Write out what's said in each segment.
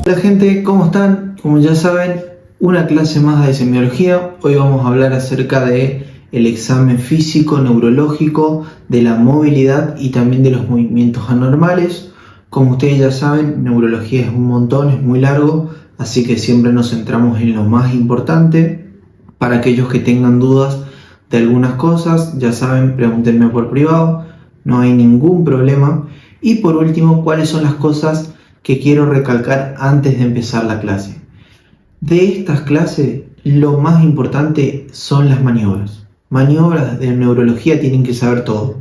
Hola gente, ¿cómo están? Como ya saben, una clase más de semiología. Hoy vamos a hablar acerca de el examen físico, neurológico, de la movilidad y también de los movimientos anormales. Como ustedes ya saben, neurología es un montón, es muy largo, así que siempre nos centramos en lo más importante. Para aquellos que tengan dudas de algunas cosas, ya saben, pregúntenme por privado, no hay ningún problema. Y por último, ¿cuáles son las cosas que quiero recalcar antes de empezar la clase? De estas clases, lo más importante son las maniobras. Maniobras de neurología tienen que saber todo.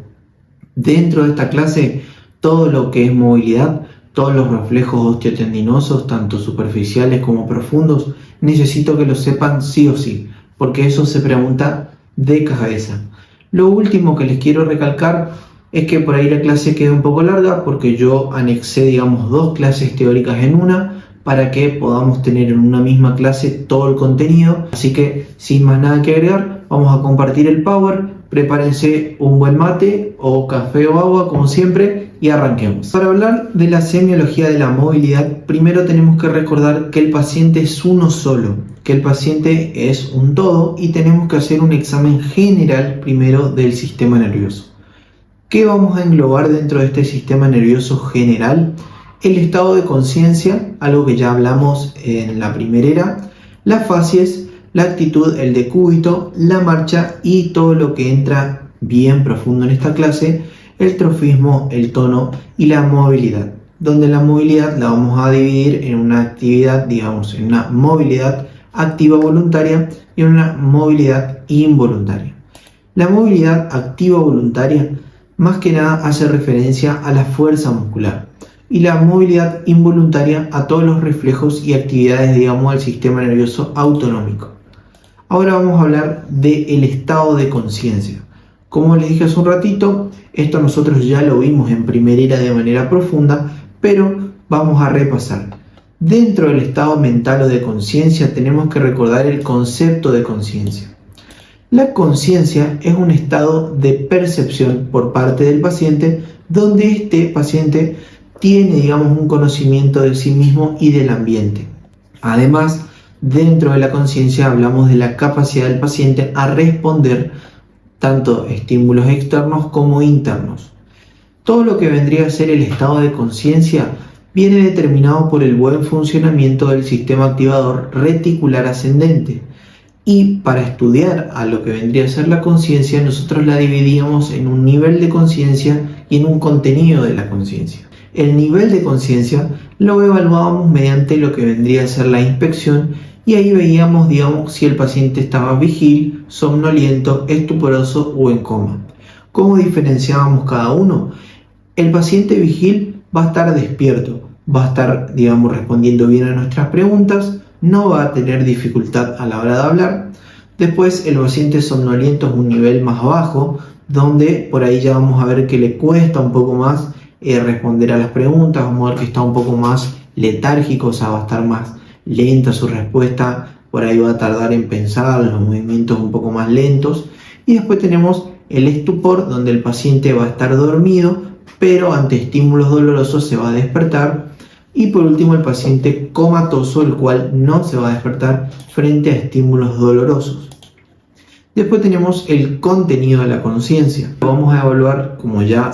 Dentro de esta clase, todo lo que es movilidad, todos los reflejos osteotendinosos, tanto superficiales como profundos, necesito que lo sepan sí o sí, porque eso se pregunta de cabeza. Lo último que les quiero recalcar es que por ahí la clase queda un poco larga porque yo anexé, digamos, dos clases teóricas en una para que podamos tener en una misma clase todo el contenido. Así que, sin más nada que agregar, vamos a compartir el Power. Prepárense un buen mate o café o agua, como siempre, y arranquemos. Para hablar de la semiología de la movilidad, primero tenemos que recordar que el paciente es uno solo, que el paciente es un todo y tenemos que hacer un examen general primero del sistema nervioso. ¿Qué vamos a englobar dentro de este sistema nervioso general? El estado de conciencia, algo que ya hablamos en la primera era, las facies, la actitud, el decúbito, la marcha y todo lo que entra bien profundo en esta clase, el trofismo, el tono y la movilidad, donde la movilidad la vamos a dividir en una actividad, digamos, en una movilidad activa voluntaria y en una movilidad involuntaria. La movilidad activa voluntaria más que nada hace referencia a la fuerza muscular y la movilidad involuntaria a todos los reflejos y actividades, digamos, del sistema nervioso autonómico. Ahora vamos a hablar del estado de conciencia. Como les dije hace un ratito, esto nosotros ya lo vimos en primera era de manera profunda, pero vamos a repasar. Dentro del estado mental o de conciencia tenemos que recordar el concepto de conciencia. La conciencia es un estado de percepción por parte del paciente donde este paciente tiene, digamos, un conocimiento de sí mismo y del ambiente. Además, dentro de la conciencia hablamos de la capacidad del paciente a responder tanto estímulos externos como internos. Todo lo que vendría a ser el estado de conciencia viene determinado por el buen funcionamiento del sistema activador reticular ascendente. Y para estudiar a lo que vendría a ser la conciencia, nosotros la dividíamos en un nivel de conciencia y en un contenido de la conciencia. El nivel de conciencia lo evaluábamos mediante lo que vendría a ser la inspección y ahí veíamos, digamos, si el paciente estaba vigil, somnoliento, estuporoso o en coma. ¿Cómo diferenciábamos cada uno? El paciente vigil va a estar despierto, va a estar, digamos, respondiendo bien a nuestras preguntas, no va a tener dificultad a la hora de hablar. Después el paciente somnoliento es un nivel más bajo, donde por ahí ya vamos a ver que le cuesta un poco más responder a las preguntas, vamos a ver que está un poco más letárgico, o sea, va a estar más lenta su respuesta, por ahí va a tardar en pensar, los movimientos un poco más lentos. Y después tenemos el estupor, donde el paciente va a estar dormido, pero ante estímulos dolorosos se va a despertar. Y por último el paciente comatoso, el cual no se va a despertar frente a estímulos dolorosos. Después tenemos el contenido de la conciencia. Lo vamos a evaluar, como ya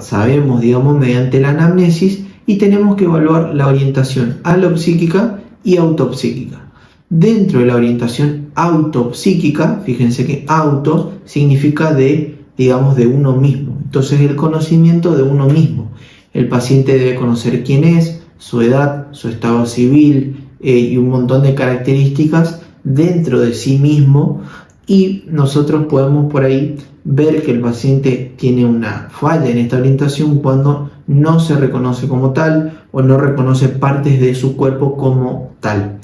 sabemos, digamos, mediante la anamnesis, y tenemos que evaluar la orientación alopsíquica y autopsíquica. Dentro de la orientación autopsíquica, fíjense que auto significa de, digamos, de uno mismo. Entonces el conocimiento de uno mismo. El paciente debe conocer quién es, su edad, su estado civil y un montón de características dentro de sí mismo, y nosotros podemos por ahí ver que el paciente tiene una falla en esta orientación cuando no se reconoce como tal o no reconoce partes de su cuerpo como tal.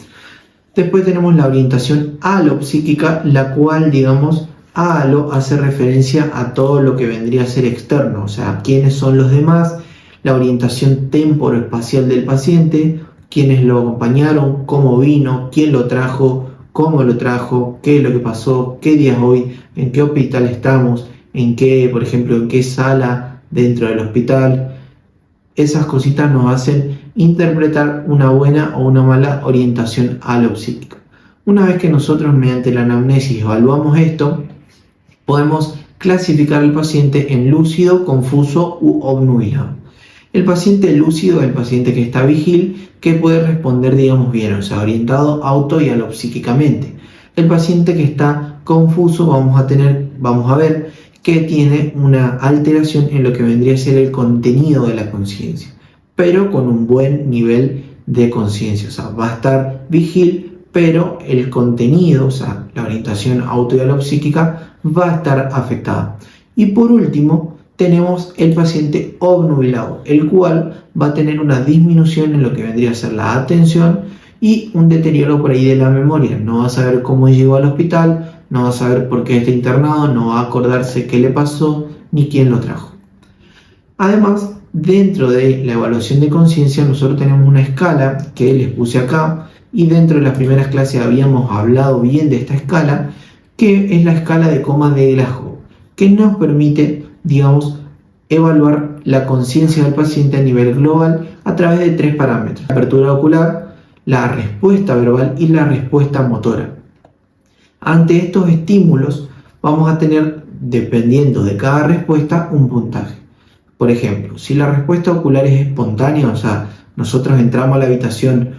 Después tenemos la orientación alopsíquica, la cual, digamos, alo hace referencia a todo lo que vendría a ser externo, o sea, quiénes son los demás, la orientación temporoespacial del paciente, quiénes lo acompañaron, cómo vino, quién lo trajo, cómo lo trajo, qué es lo que pasó, qué día es hoy, en qué hospital estamos, en qué, por ejemplo, en qué sala dentro del hospital, esas cositas nos hacen interpretar una buena o una mala orientación alopsíquica. Una vez que nosotros mediante la anamnesis evaluamos esto, podemos clasificar al paciente en lúcido, confuso u obnubilado. El paciente lúcido es el paciente que está vigil, que puede responder, digamos, bien, o sea, orientado auto y alopsíquicamente. El paciente que está confuso vamos a ver que tiene una alteración en lo que vendría a ser el contenido de la conciencia, pero con un buen nivel de conciencia, o sea, va a estar vigil, pero el contenido, o sea, la orientación auto y alopsíquica va a estar afectada. Y por último, tenemos el paciente obnubilado, el cual va a tener una disminución en lo que vendría a ser la atención y un deterioro por ahí de la memoria. No va a saber cómo llegó al hospital, no va a saber por qué está internado, no va a acordarse qué le pasó ni quién lo trajo. Además, dentro de la evaluación de conciencia, nosotros tenemos una escala que les puse acá, y dentro de las primeras clases habíamos hablado bien de esta escala, que es la escala de coma de Glasgow, que nos permite, digamos, evaluar la conciencia del paciente a nivel global a través de 3 parámetros: la apertura ocular, la respuesta verbal y la respuesta motora. Ante estos estímulos vamos a tener, dependiendo de cada respuesta, un puntaje. Por ejemplo, si la respuesta ocular es espontánea, o sea, nosotros entramos a la habitación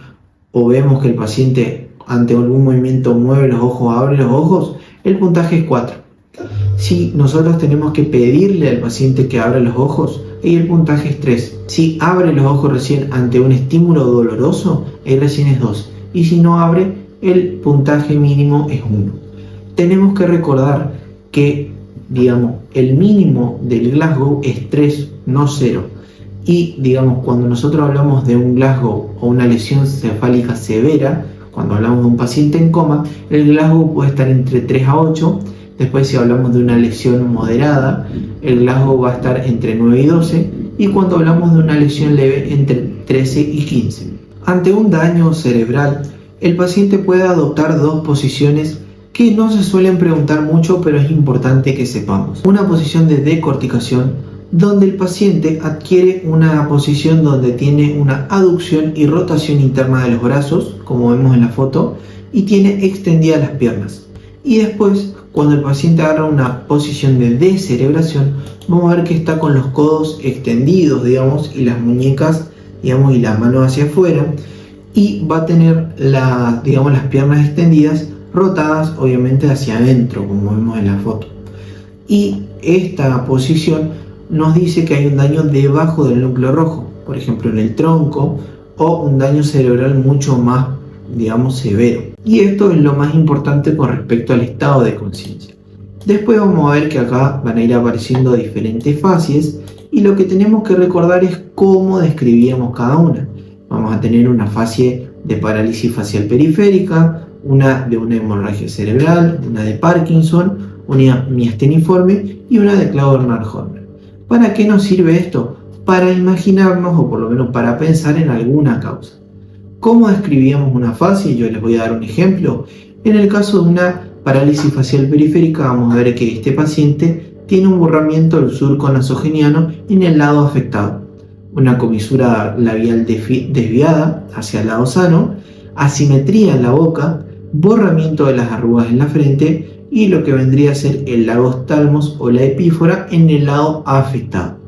o vemos que el paciente ante algún movimiento mueve los ojos, abre los ojos, el puntaje es 4. Si nosotros tenemos que pedirle al paciente que abra los ojos, ahí el puntaje es 3. Si abre los ojos recién ante un estímulo doloroso, ahí recién es 2. Y si no abre, el puntaje mínimo es 1. Tenemos que recordar que, digamos, el mínimo del Glasgow es 3, no 0. Y, digamos, cuando nosotros hablamos de un Glasgow o una lesión cefálica severa, cuando hablamos de un paciente en coma, el Glasgow puede estar entre 3 a 8. Después, si hablamos de una lesión moderada, el Glasgow va a estar entre 9 y 12. Y cuando hablamos de una lesión leve, entre 13 y 15. Ante un daño cerebral, el paciente puede adoptar 2 posiciones que no se suelen preguntar mucho, pero es importante que sepamos. Una posición de decorticación, donde el paciente adquiere una posición donde tiene una aducción y rotación interna de los brazos, como vemos en la foto, y tiene extendidas las piernas. Y después, cuando el paciente agarra una posición de descerebración, vamos a ver que está con los codos extendidos, digamos, y las muñecas, digamos, y las manos hacia afuera, y va a tener las piernas extendidas, rotadas obviamente hacia adentro, como vemos en la foto. Y esta posición nos dice que hay un daño debajo del núcleo rojo, por ejemplo en el tronco, o un daño cerebral mucho más, digamos, severo. Y esto es lo más importante con respecto al estado de conciencia. Después vamos a ver que acá van a ir apareciendo diferentes fases, y lo que tenemos que recordar es cómo describíamos cada una. Vamos a tener una fase de parálisis facial periférica, una de una hemorragia cerebral, una de Parkinson, una miasteniforme y una de Claude-Bernard-Horner. ¿Para qué nos sirve esto? Para imaginarnos, o por lo menos para pensar en alguna causa. ¿Cómo describíamos una fase? Yo les voy a dar un ejemplo. En el caso de una parálisis facial periférica, vamos a ver que este paciente tiene un borramiento del surco nasogeniano en el lado afectado, una comisura labial desviada hacia el lado sano, asimetría en la boca, borramiento de las arrugas en la frente y lo que vendría a ser el lagos talmos o la epífora en el lado afectado.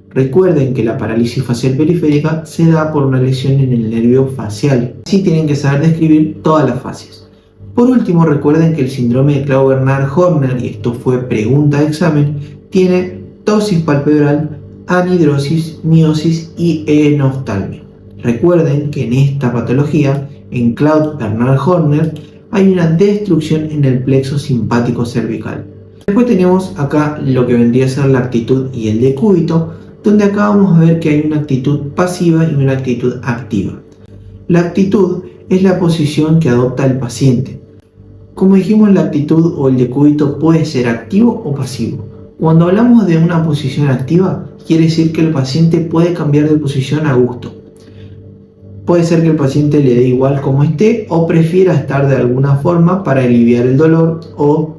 Recuerden que la parálisis facial periférica se da por una lesión en el nervio facial. Así tienen que saber describir todas las fases. Por último, recuerden que el síndrome de Claude-Bernard-Horner, y esto fue pregunta de examen, tiene ptosis palpebral, anhidrosis, miosis y enoftalmia. Recuerden que en esta patología, en Claude-Bernard-Horner, hay una destrucción en el plexo simpático cervical. Después tenemos acá lo que vendría a ser la actitud y el decúbito, donde acá vamos a ver que hay una actitud pasiva y una actitud activa. La actitud es la posición que adopta el paciente. Como dijimos, la actitud o el decúbito puede ser activo o pasivo. Cuando hablamos de una posición activa, quiere decir que el paciente puede cambiar de posición a gusto. Puede ser que el paciente le dé igual como esté o prefiera estar de alguna forma para aliviar el dolor o,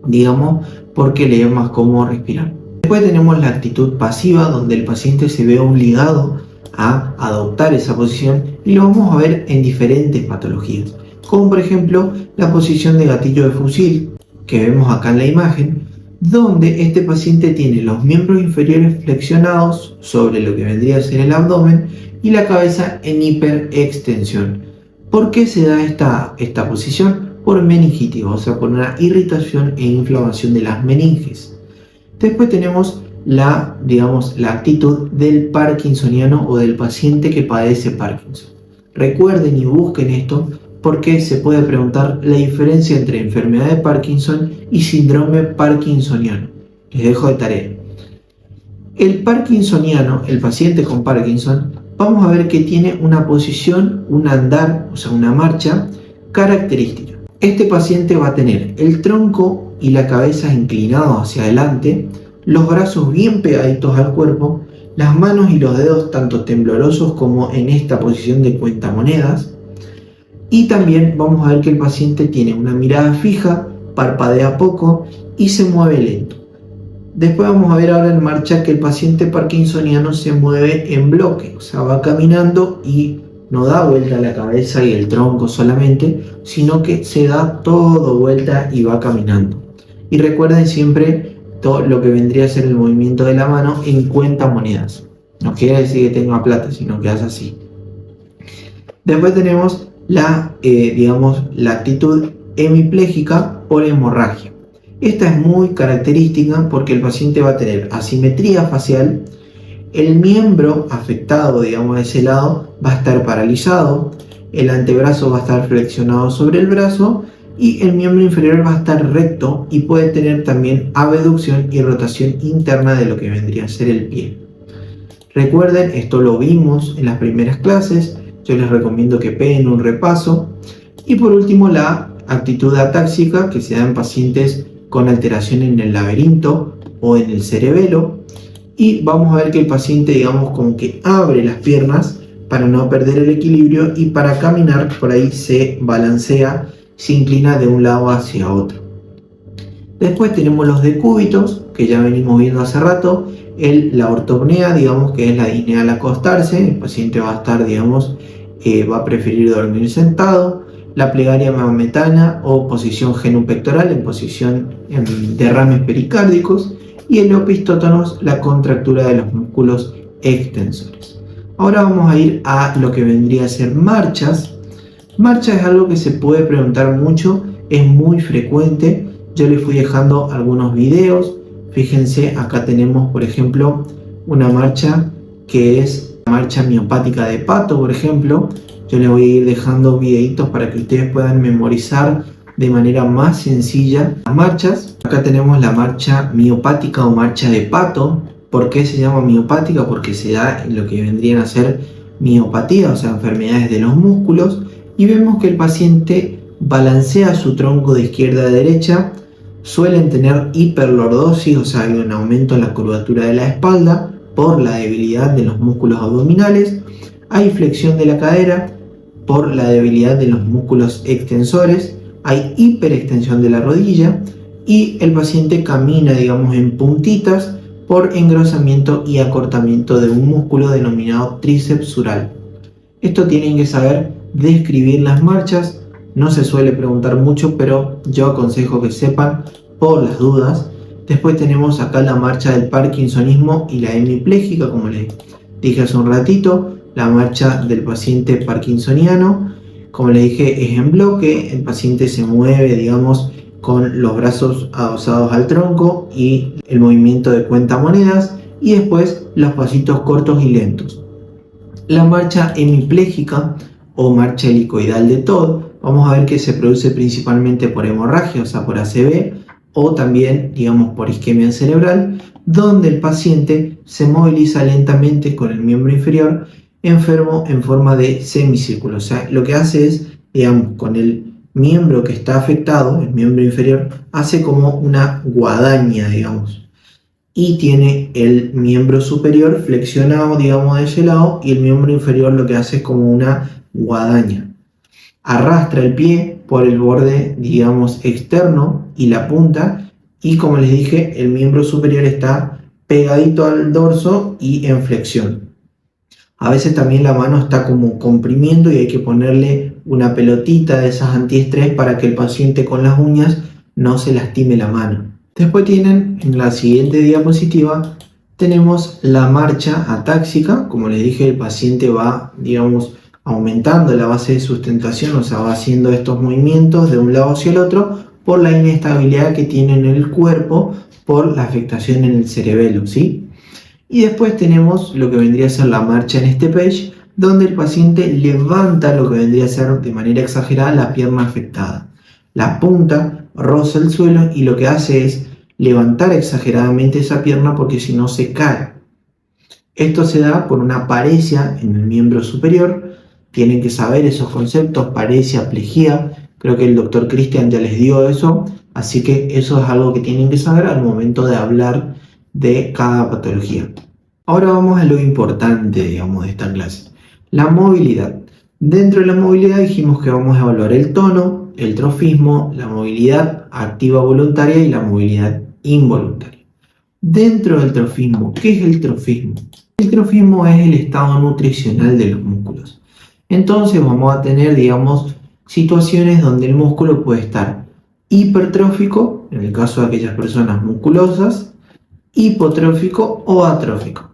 digamos, porque le es más cómodo respirar. Después tenemos la actitud pasiva, donde el paciente se ve obligado a adoptar esa posición y lo vamos a ver en diferentes patologías, como por ejemplo la posición de gatillo de fusil que vemos acá en la imagen, donde este paciente tiene los miembros inferiores flexionados sobre lo que vendría a ser el abdomen y la cabeza en hiperextensión. ¿Por qué se da esta posición? Por meningitis, o sea, por una irritación e inflamación de las meninges. Después tenemos la actitud del parkinsoniano o del paciente que padece Parkinson. Recuerden y busquen esto porque se puede preguntar la diferencia entre enfermedad de Parkinson y síndrome parkinsoniano. Les dejo de tarea. El parkinsoniano, el paciente con Parkinson, vamos a ver que tiene una posición, un andar, o sea, una marcha característica. Este paciente va a tener el tronco y la cabeza inclinados hacia adelante, los brazos bien pegaditos al cuerpo, las manos y los dedos tanto temblorosos como en esta posición de cuentamonedas. Y también vamos a ver que el paciente tiene una mirada fija, parpadea poco y se mueve lento. Después vamos a ver ahora en marcha que el paciente parkinsoniano se mueve en bloque, o sea, va caminando y no da vuelta a la cabeza y el tronco solamente, sino que se da todo vuelta y va caminando. Y recuerden siempre todo lo que vendría a ser el movimiento de la mano en cuentamonedas. No quiere decir que tenga plata, sino que hace así. Después tenemos la actitud hemipléjica por hemorragia. Esta es muy característica porque el paciente va a tener asimetría facial, el miembro afectado, de ese lado, va a estar paralizado, el antebrazo va a estar flexionado sobre el brazo y el miembro inferior va a estar recto y puede tener también abducción y rotación interna de lo que vendría a ser el pie. Recuerden, esto lo vimos en las primeras clases, yo les recomiendo que peguen un repaso. Y por último, la actitud atáxica que se da en pacientes con alteración en el laberinto o en el cerebelo. Y vamos a ver que el paciente, como que abre las piernas para no perder el equilibrio y para caminar por ahí se balancea, se inclina de un lado hacia otro. Después tenemos los decúbitos, que ya venimos viendo hace rato, la ortopnea, que es la disnea al acostarse, el paciente va a estar, va a preferir dormir sentado, la plegaria maometana o posición genupectoral en posición en derrames pericárdicos, y el opistótonos, la contractura de los músculos extensores. Ahora vamos a ir a lo que vendría a ser marchas. Marcha es algo que se puede preguntar mucho, es muy frecuente. Yo les fui dejando algunos videos. Fíjense, acá tenemos, por ejemplo, una marcha que es la marcha miopática de Pato, por ejemplo. Yo les voy a ir dejando videitos para que ustedes puedan memorizar de manera más sencilla las marchas. Acá tenemos la marcha miopática o marcha de Pato. ¿Por qué se llama miopática? Porque se da en lo que vendrían a ser miopatía, o sea, enfermedades de los músculos. Y vemos que el paciente balancea su tronco de izquierda a derecha. Suelen tener hiperlordosis, o sea, hay un aumento en la curvatura de la espalda por la debilidad de los músculos abdominales. Hay flexión de la cadera por la debilidad de los músculos extensores. Hay hiperextensión de la rodilla y el paciente camina, en puntitas por engrosamiento y acortamiento de un músculo denominado tríceps sural. Esto tienen que saber describir las marchas. No se suele preguntar mucho, pero yo aconsejo que sepan por las dudas. Después tenemos acá la marcha del parkinsonismo y la hemipléjica, como les dije hace un ratito. La marcha del paciente parkinsoniano, como les dije, es en bloque. El paciente se mueve, con los brazos adosados al tronco y el movimiento de cuentamonedas. Y después los pasitos cortos y lentos. La marcha hemipléjica o marcha helicoidal de Todd, vamos a ver que se produce principalmente por hemorragia, o sea, por ACV, o también, por isquemia cerebral, donde el paciente se moviliza lentamente con el miembro inferior enfermo en forma de semicírculo. O sea, lo que hace es, con el miembro que está afectado, el miembro inferior, hace como una guadaña, y tiene el miembro superior flexionado, de ese lado, y el miembro inferior lo que hace es como una guadaña. Arrastra el pie por el borde, externo y la punta, y como les dije, el miembro superior está pegadito al dorso y en flexión. A veces también la mano está como comprimiendo y hay que ponerle una pelotita de esas antiestrés para que el paciente con las uñas no se lastime la mano. Después tienen en la siguiente diapositiva, tenemos la marcha atáxica. Como les dije, el paciente va, digamos, aumentando la base de sustentación, o sea, va haciendo estos movimientos de un lado hacia el otro por la inestabilidad que tiene en el cuerpo por la afectación en el cerebelo, ¿sí? Y después tenemos lo que vendría a ser la marcha en este page, donde el paciente levanta lo que vendría a ser de manera exagerada la pierna afectada. La punta roza el suelo y lo que hace es levantar exageradamente esa pierna porque si no se cae. Esto se da por una paresia en el miembro superior. Tienen que saber esos conceptos, paresia, plejía. Creo que el doctor Cristian ya les dio eso, así que eso es algo que tienen que saber al momento de hablar de cada patología. Ahora vamos a lo importante, digamos, de esta clase, la movilidad. Dentro de la movilidad dijimos que vamos a evaluar el tono, el trofismo, la movilidad activa voluntaria y la movilidad involuntaria. Dentro del trofismo, ¿qué es el trofismo? El trofismo es el estado nutricional de los músculos. Entonces vamos a tener, digamos, situaciones donde el músculo puede estar hipertrófico, en el caso de aquellas personas musculosas, hipotrófico o atrófico.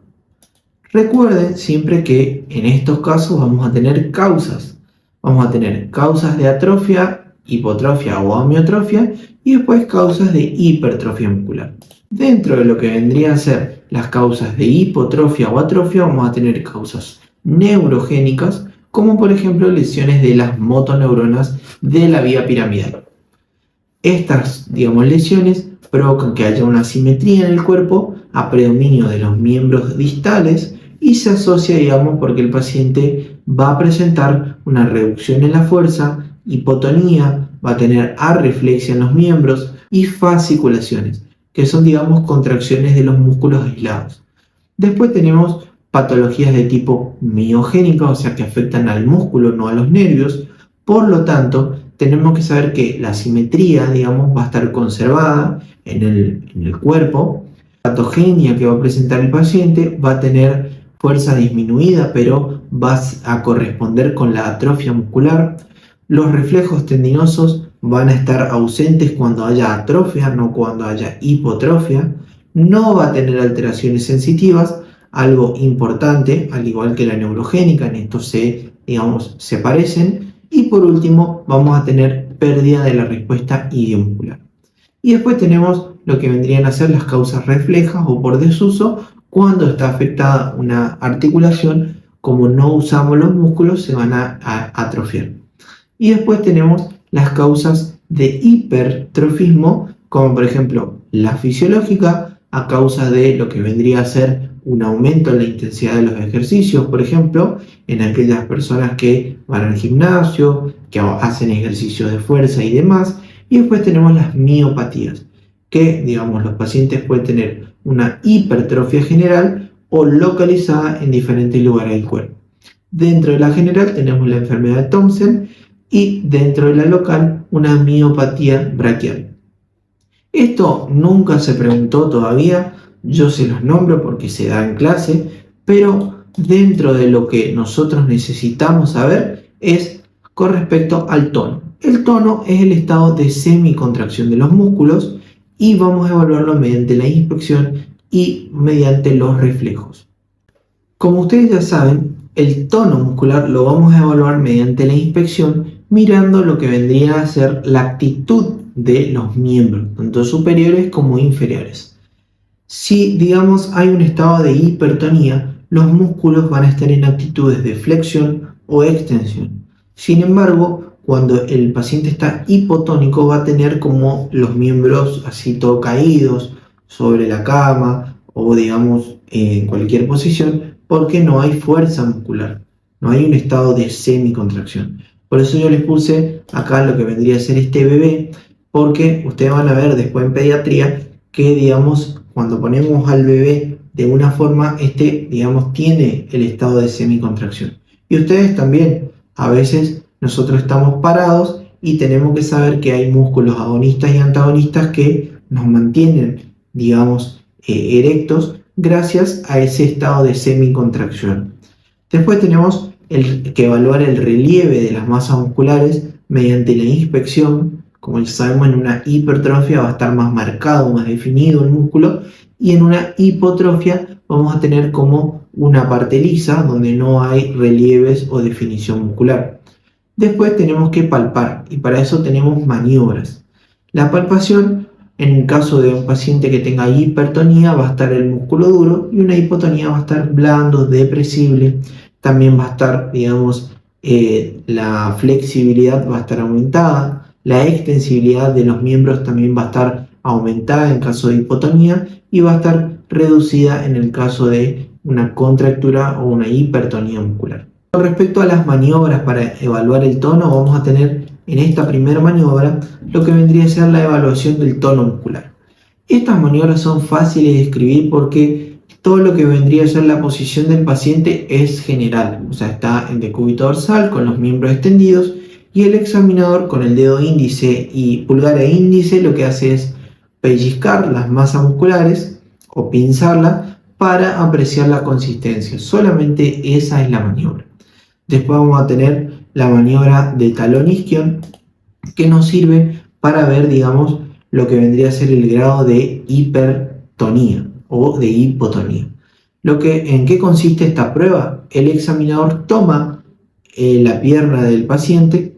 Recuerden siempre que en estos casos vamos a tener causas. Vamos a tener causas de atrofia, hipotrofia o amiotrofia y después causas de hipertrofia muscular. Dentro de lo que vendrían a ser las causas de hipotrofia o atrofia vamos a tener causas neurogénicas, como por ejemplo lesiones de las motoneuronas de la vía piramidal. Estas, digamos, lesiones provocan que haya una asimetría en el cuerpo a predominio de los miembros distales y se asocia, digamos, porque el paciente va a presentar una reducción en la fuerza, hipotonía, va a tener arreflexia en los miembros y fasciculaciones, que son, digamos, contracciones de los músculos aislados. Después tenemos patologías de tipo miogénica, o sea, que afectan al músculo, no a los nervios. Por lo tanto, tenemos que saber que la simetría, digamos, va a estar conservada en el cuerpo. La patogenia que va a presentar el paciente va a tener fuerza disminuida, pero va a corresponder con la atrofia muscular. Los reflejos tendinosos van a estar ausentes cuando haya atrofia, no cuando haya hipotrofia. No va a tener alteraciones sensitivas, algo importante, al igual que la neurogénica, en esto se parecen. Y por último, vamos a tener pérdida de la respuesta idiomuscular. Y después tenemos lo que vendrían a ser las causas reflejas o por desuso, cuando está afectada una articulación, como no usamos los músculos, se van a atrofiar. Y después tenemos las causas de hipertrofismo, como por ejemplo la fisiológica, a causa de lo que vendría a ser un aumento en la intensidad de los ejercicios, por ejemplo, en aquellas personas que van al gimnasio, que hacen ejercicios de fuerza y demás. Y después tenemos las miopatías, que, digamos, los pacientes pueden tener una hipertrofia general o localizada en diferentes lugares del cuerpo. Dentro de la general tenemos la enfermedad de Thomsen y dentro de la local una miopatía braquial. Esto nunca se preguntó todavía, yo se los nombro porque se da en clase, pero dentro de lo que nosotros necesitamos saber es con respecto al tono. El tono es el estado de semicontracción de los músculos y vamos a evaluarlo mediante la inspección y mediante los reflejos. Como ustedes ya saben, el tono muscular lo vamos a evaluar mediante la inspección mirando lo que vendría a ser la actitud de los miembros, tanto superiores como inferiores. Si, digamos, hay un estado de hipertonía, los músculos van a estar en actitudes de flexión o extensión. Sin embargo, cuando el paciente está hipotónico va a tener como los miembros así todo caídos sobre la cama o digamos en cualquier posición porque no hay fuerza muscular, no hay un estado de semicontracción. Por eso yo les puse acá lo que vendría a ser este bebé, porque ustedes van a ver después en pediatría que digamos cuando ponemos al bebé de una forma, digamos tiene el estado de semicontracción. Y ustedes también, a veces nosotros estamos parados y tenemos que saber que hay músculos agonistas y antagonistas que nos mantienen, digamos, erectos gracias a ese estado de semicontracción. Después tenemos que evaluar el relieve de las masas musculares mediante la inspección. Como ya sabemos, en una hipertrofia va a estar más marcado, más definido el músculo, y en una hipotrofia vamos a tener como una parte lisa donde no hay relieves o definición muscular. Después tenemos que palpar y para eso tenemos maniobras. La palpación, en el caso de un paciente que tenga hipertonía, va a estar el músculo duro, y una hipotonía va a estar blando, depresible. También va a estar, digamos, la flexibilidad va a estar aumentada, la extensibilidad de los miembros también va a estar aumentada en caso de hipotonía, y va a estar reducida en el caso de una contractura o una hipertonía muscular. Con respecto a las maniobras para evaluar el tono, vamos a tener en esta primera maniobra lo que vendría a ser la evaluación del tono muscular. Estas maniobras son fáciles de escribir porque todo lo que vendría a ser la posición del paciente es general, o sea, está en decúbito dorsal con los miembros extendidos, y el examinador con el dedo índice y pulgar e índice lo que hace es pellizcar las masas musculares o pinzarla para apreciar la consistencia. Solamente esa es la maniobra. Después vamos a tener la maniobra de talón isquion, que nos sirve para ver, digamos, lo que vendría a ser el grado de hipertonía o de hipotonía. ¿En qué consiste esta prueba? El examinador toma la pierna del paciente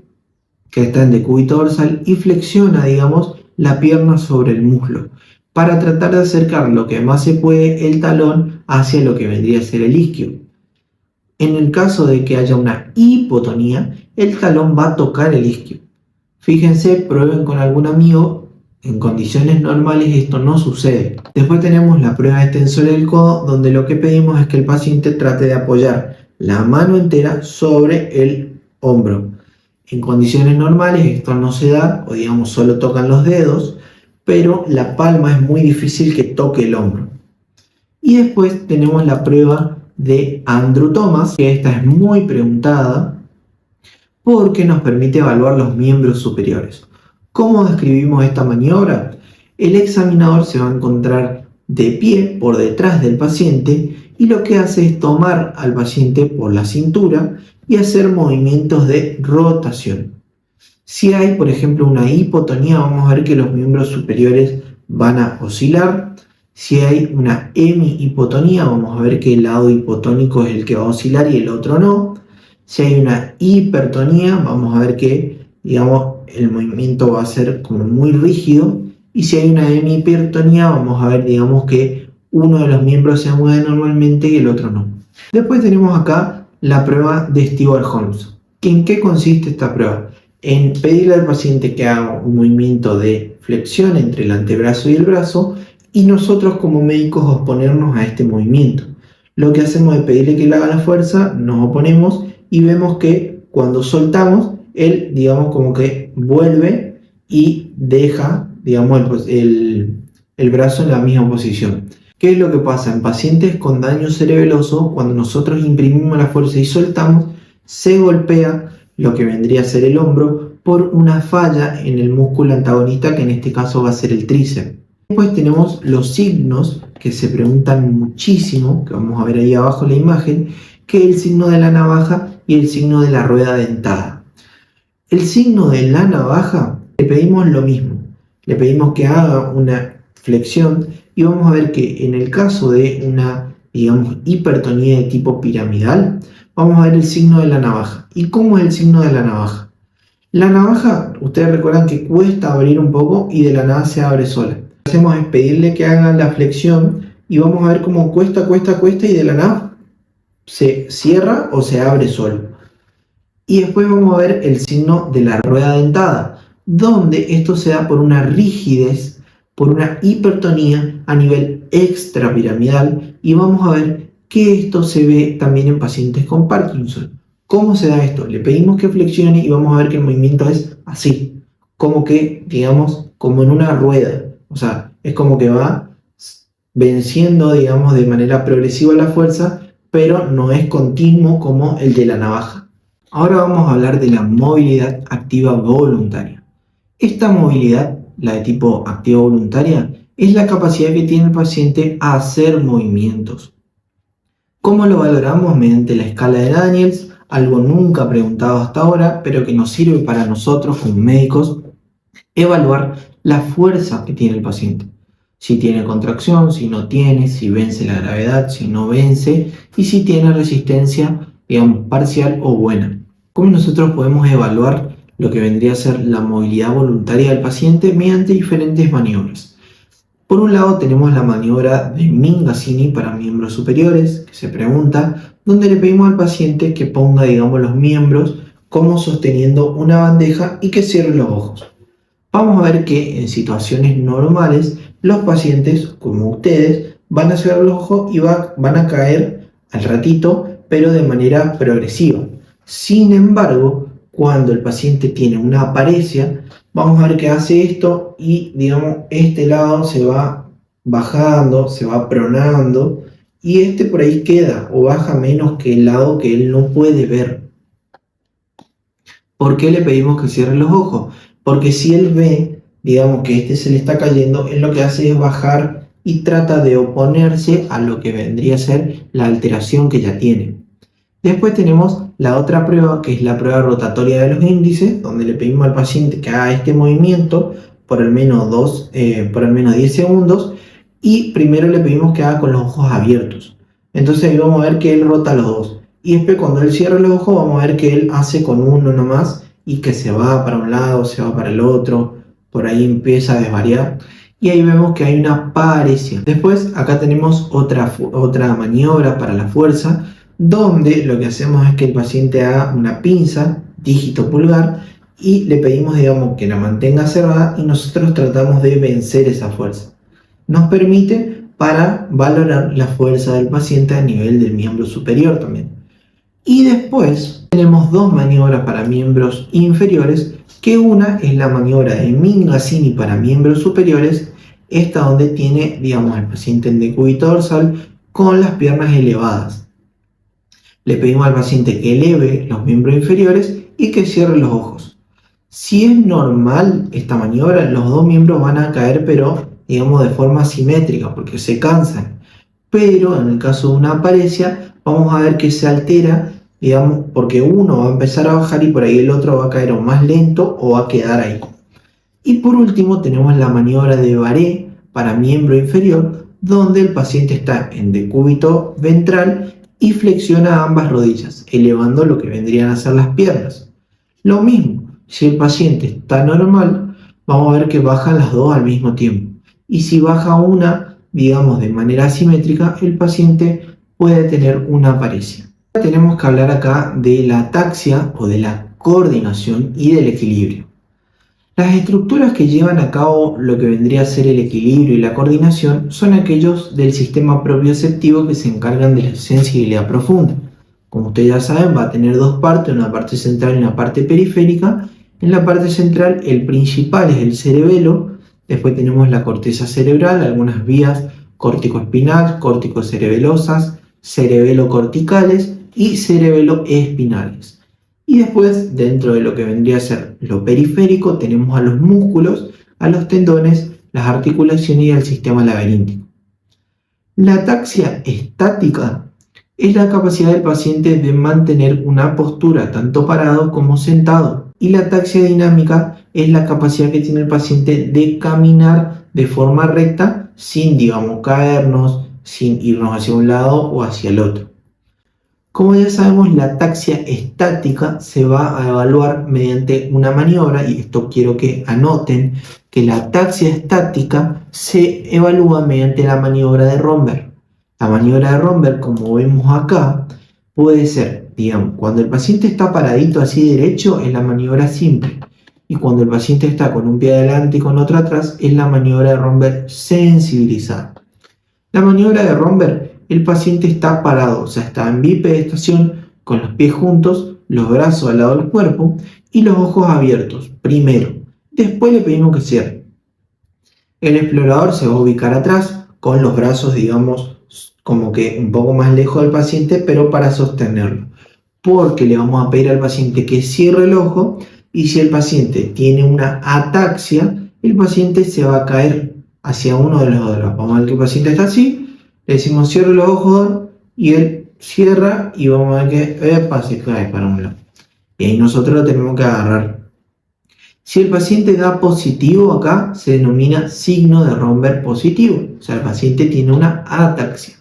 que está en decúbito dorsal y flexiona, digamos, la pierna sobre el muslo para tratar de acercar lo que más se puede el talón hacia lo que vendría a ser el isquio. En el caso de que haya una hipotonía, el talón va a tocar el isquio. Fíjense, prueben con algún amigo, en condiciones normales esto no sucede. Después tenemos la prueba de extensor del codo, donde lo que pedimos es que el paciente trate de apoyar la mano entera sobre el hombro. En condiciones normales esto no se da, o digamos solo tocan los dedos, pero la palma es muy difícil que toque el hombro. Y después tenemos la prueba de Andrew Thomas, que esta es muy preguntada porque nos permite evaluar los miembros superiores. ¿Cómo describimos esta maniobra? El examinador se va a encontrar de pie por detrás del paciente y lo que hace es tomar al paciente por la cintura y hacer movimientos de rotación. Si hay, por ejemplo, una hipotonía, vamos a ver que los miembros superiores van a oscilar. Si hay una hemihipotonía, vamos a ver que el lado hipotónico es el que va a oscilar y el otro no. Si hay una hipertonía, vamos a ver que, digamos, el movimiento va a ser como muy rígido. Y si hay una hemihipertonía, vamos a ver, digamos, que uno de los miembros se mueve normalmente y el otro no. Después tenemos acá la prueba de Stewart-Holmes. ¿En qué consiste esta prueba? En pedirle al paciente que haga un movimiento de flexión entre el antebrazo y el brazo, y nosotros como médicos oponernos a este movimiento. Lo que hacemos es pedirle que le haga la fuerza, nos oponemos y vemos que cuando soltamos, él, digamos, como que vuelve y deja, digamos, el brazo en la misma posición. ¿Qué es lo que pasa? En pacientes con daño cerebeloso, cuando nosotros imprimimos la fuerza y soltamos, se golpea lo que vendría a ser el hombro por una falla en el músculo antagonista, que en este caso va a ser el tríceps. Después tenemos los signos que se preguntan muchísimo, que vamos a ver ahí abajo en la imagen, que es el signo de la navaja y el signo de la rueda dentada. El signo de la navaja, le pedimos lo mismo, le pedimos que haga una flexión y vamos a ver que en el caso de una, digamos, hipertonía de tipo piramidal, vamos a ver el signo de la navaja. ¿Y cómo es el signo de la navaja? La navaja, ustedes recuerdan que cuesta abrir un poco y de la nada se abre sola. Lo que hacemos es pedirle que haga la flexión y vamos a ver cómo cuesta y de la nada se cierra o se abre solo. Y después vamos a ver el signo de la rueda dentada, donde esto se da por una rigidez, por una hipertonía a nivel extrapiramidal, y vamos a ver que esto se ve también en pacientes con Parkinson. ¿Cómo se da esto? Le pedimos que flexione y vamos a ver que el movimiento es así, como que, digamos, como en una rueda. O sea, es como que va venciendo, digamos, de manera progresiva la fuerza, pero no es continuo como el de la navaja. Ahora vamos a hablar de la movilidad activa voluntaria. Esta movilidad, la de tipo activa voluntaria, es la capacidad que tiene el paciente a hacer movimientos. ¿Cómo lo valoramos? Mediante la escala de Daniels, algo nunca preguntado hasta ahora, pero que nos sirve para nosotros como médicos, evaluar la fuerza que tiene el paciente. Si tiene contracción, si no tiene, si vence la gravedad, si no vence, y si tiene resistencia, digamos, parcial o buena. ¿Cómo nosotros podemos evaluar lo que vendría a ser la movilidad voluntaria del paciente mediante diferentes maniobras? Por un lado tenemos la maniobra de Mingazzini para miembros superiores, que se pregunta, donde le pedimos al paciente que ponga, digamos, los miembros como sosteniendo una bandeja y que cierre los ojos. Vamos a ver que en situaciones normales los pacientes, como ustedes, van a cerrar los ojos y van a caer al ratito, pero de manera progresiva. Sin embargo, cuando el paciente tiene una apariencia, vamos a ver que hace esto y, digamos, este lado se va bajando, se va pronando y este por ahí queda o baja menos que el lado que él no puede ver. ¿Por qué le pedimos que cierre los ojos? Porque si él ve, digamos, que este se le está cayendo, él lo que hace es bajar y trata de oponerse a lo que vendría a ser la alteración que ya tiene. Después tenemos la otra prueba, que es la prueba rotatoria de los índices, donde le pedimos al paciente que haga este movimiento por al menos 10 segundos y primero le pedimos que haga con los ojos abiertos. Entonces ahí vamos a ver que él rota los dos. Y después cuando él cierra los ojos vamos a ver que él hace con uno nomás y que se va para un lado, se va para el otro, por ahí empieza a desvariar. Y ahí vemos que hay una paresia. Después acá tenemos otra maniobra para la fuerza, donde lo que hacemos es que el paciente haga una pinza, dígito pulgar, y le pedimos, digamos, que la mantenga cerrada y nosotros tratamos de vencer esa fuerza. Nos permite para valorar la fuerza del paciente a nivel del miembro superior también. Y después tenemos dos maniobras para miembros inferiores, que una es la maniobra de Mingazzini para miembros superiores, esta donde tiene, digamos, el paciente en decúbito dorsal con las piernas elevadas. Le pedimos al paciente que eleve los miembros inferiores y que cierre los ojos. Si es normal esta maniobra, los dos miembros van a caer, pero digamos de forma simétrica, porque se cansan. Pero en el caso de una apariesia, vamos a ver que se altera, digamos, porque uno va a empezar a bajar y por ahí el otro va a caer o más lento o va a quedar ahí. Y por último tenemos la maniobra de Barré para miembro inferior, donde el paciente está en decúbito ventral y flexiona ambas rodillas, elevando lo que vendrían a ser las piernas. Lo mismo, si el paciente está normal, vamos a ver que bajan las dos al mismo tiempo. Y si baja una, digamos, de manera asimétrica, el paciente puede tener una apariesia. Tenemos que hablar acá de la ataxia o de la coordinación y del equilibrio. Las estructuras que llevan a cabo lo que vendría a ser el equilibrio y la coordinación son aquellos del sistema propioceptivo que se encargan de la sensibilidad profunda. Como ustedes ya saben, va a tener dos partes, una parte central y una parte periférica. En la parte central el principal es el cerebelo, después tenemos la corteza cerebral, algunas vías córtico-espinal, córtico-cerebelosas, cerebelo-corticales y cerebelo-espinales. Y después, dentro de lo que vendría a ser lo periférico, tenemos a los músculos, a los tendones, las articulaciones y al sistema laberíntico. La ataxia estática es la capacidad del paciente de mantener una postura tanto parado como sentado. Y la ataxia dinámica es la capacidad que tiene el paciente de caminar de forma recta sin, digamos, caernos, sin irnos hacia un lado o hacia el otro. Como ya sabemos, la ataxia estática se va a evaluar mediante una maniobra, y esto quiero que anoten, que la ataxia estática se evalúa mediante la maniobra de Romberg. La maniobra de Romberg, como vemos acá, puede ser, digamos, cuando el paciente está paradito así derecho, es la maniobra simple. Y cuando el paciente está con un pie adelante y con otro atrás, es la maniobra de Romberg sensibilizada. La maniobra de Romberg, el paciente está parado, o sea, está en bipedestación, con los pies juntos, los brazos al lado del cuerpo y los ojos abiertos, primero. Después le pedimos que cierre. El explorador se va a ubicar atrás, con los brazos, digamos, como que un poco más lejos del paciente, pero para sostenerlo. Porque le vamos a pedir al paciente que cierre el ojo, y si el paciente tiene una ataxia, el paciente se va a caer hacia uno de los dos lados. Vamos a ver que el paciente está así, le decimos cierre los ojos y él cierra y vamos a ver que se cae para un lado. Y ahí nosotros lo tenemos que agarrar. Si el paciente da positivo acá, se denomina signo de Romberg positivo. O sea, el paciente tiene una ataxia.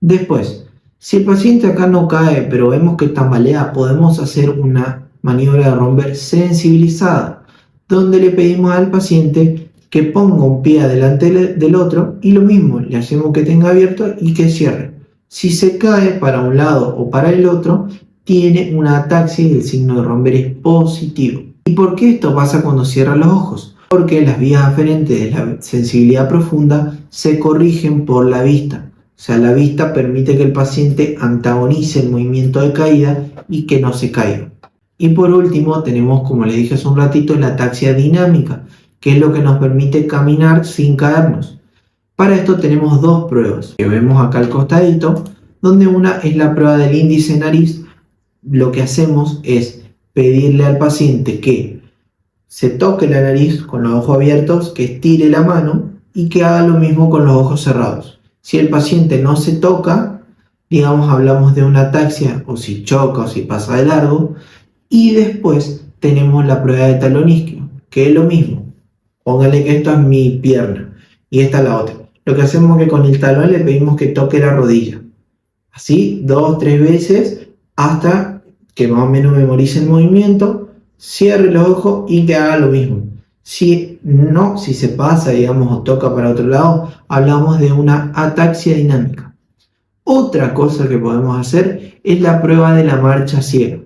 Después, si el paciente acá no cae, pero vemos que tambalea, podemos hacer una maniobra de Romberg sensibilizada, donde le pedimos al paciente que ponga un pie adelante del otro y lo mismo, le hacemos que tenga abierto y que cierre. Si se cae para un lado o para el otro, tiene una ataxia y el signo de Romberg es positivo. ¿Y por qué esto pasa cuando cierra los ojos? Porque las vías aferentes de la sensibilidad profunda se corrigen por la vista. O sea, la vista permite que el paciente antagonice el movimiento de caída y que no se caiga. Y por último tenemos, como les dije hace un ratito, la ataxia dinámica, que es lo que nos permite caminar sin caernos. Para esto tenemos dos pruebas que vemos acá al costadito, donde una es la prueba del índice nariz. Lo que hacemos es pedirle al paciente que se toque la nariz con los ojos abiertos, que estire la mano y que haga lo mismo con los ojos cerrados. Si el paciente no se toca, digamos, hablamos de una ataxia, o si choca o si pasa de largo. Y después tenemos la prueba de talón isquio, que es lo mismo. Póngale que esto es mi pierna y esta es la otra. Lo que hacemos es que con el talón le pedimos que toque la rodilla. Así, 2 o 3 veces hasta que más o menos memorice el movimiento, cierre los ojos y que haga lo mismo. Si se pasa, digamos, o toca para otro lado, hablamos de una ataxia dinámica. Otra cosa que podemos hacer es la prueba de la marcha ciega.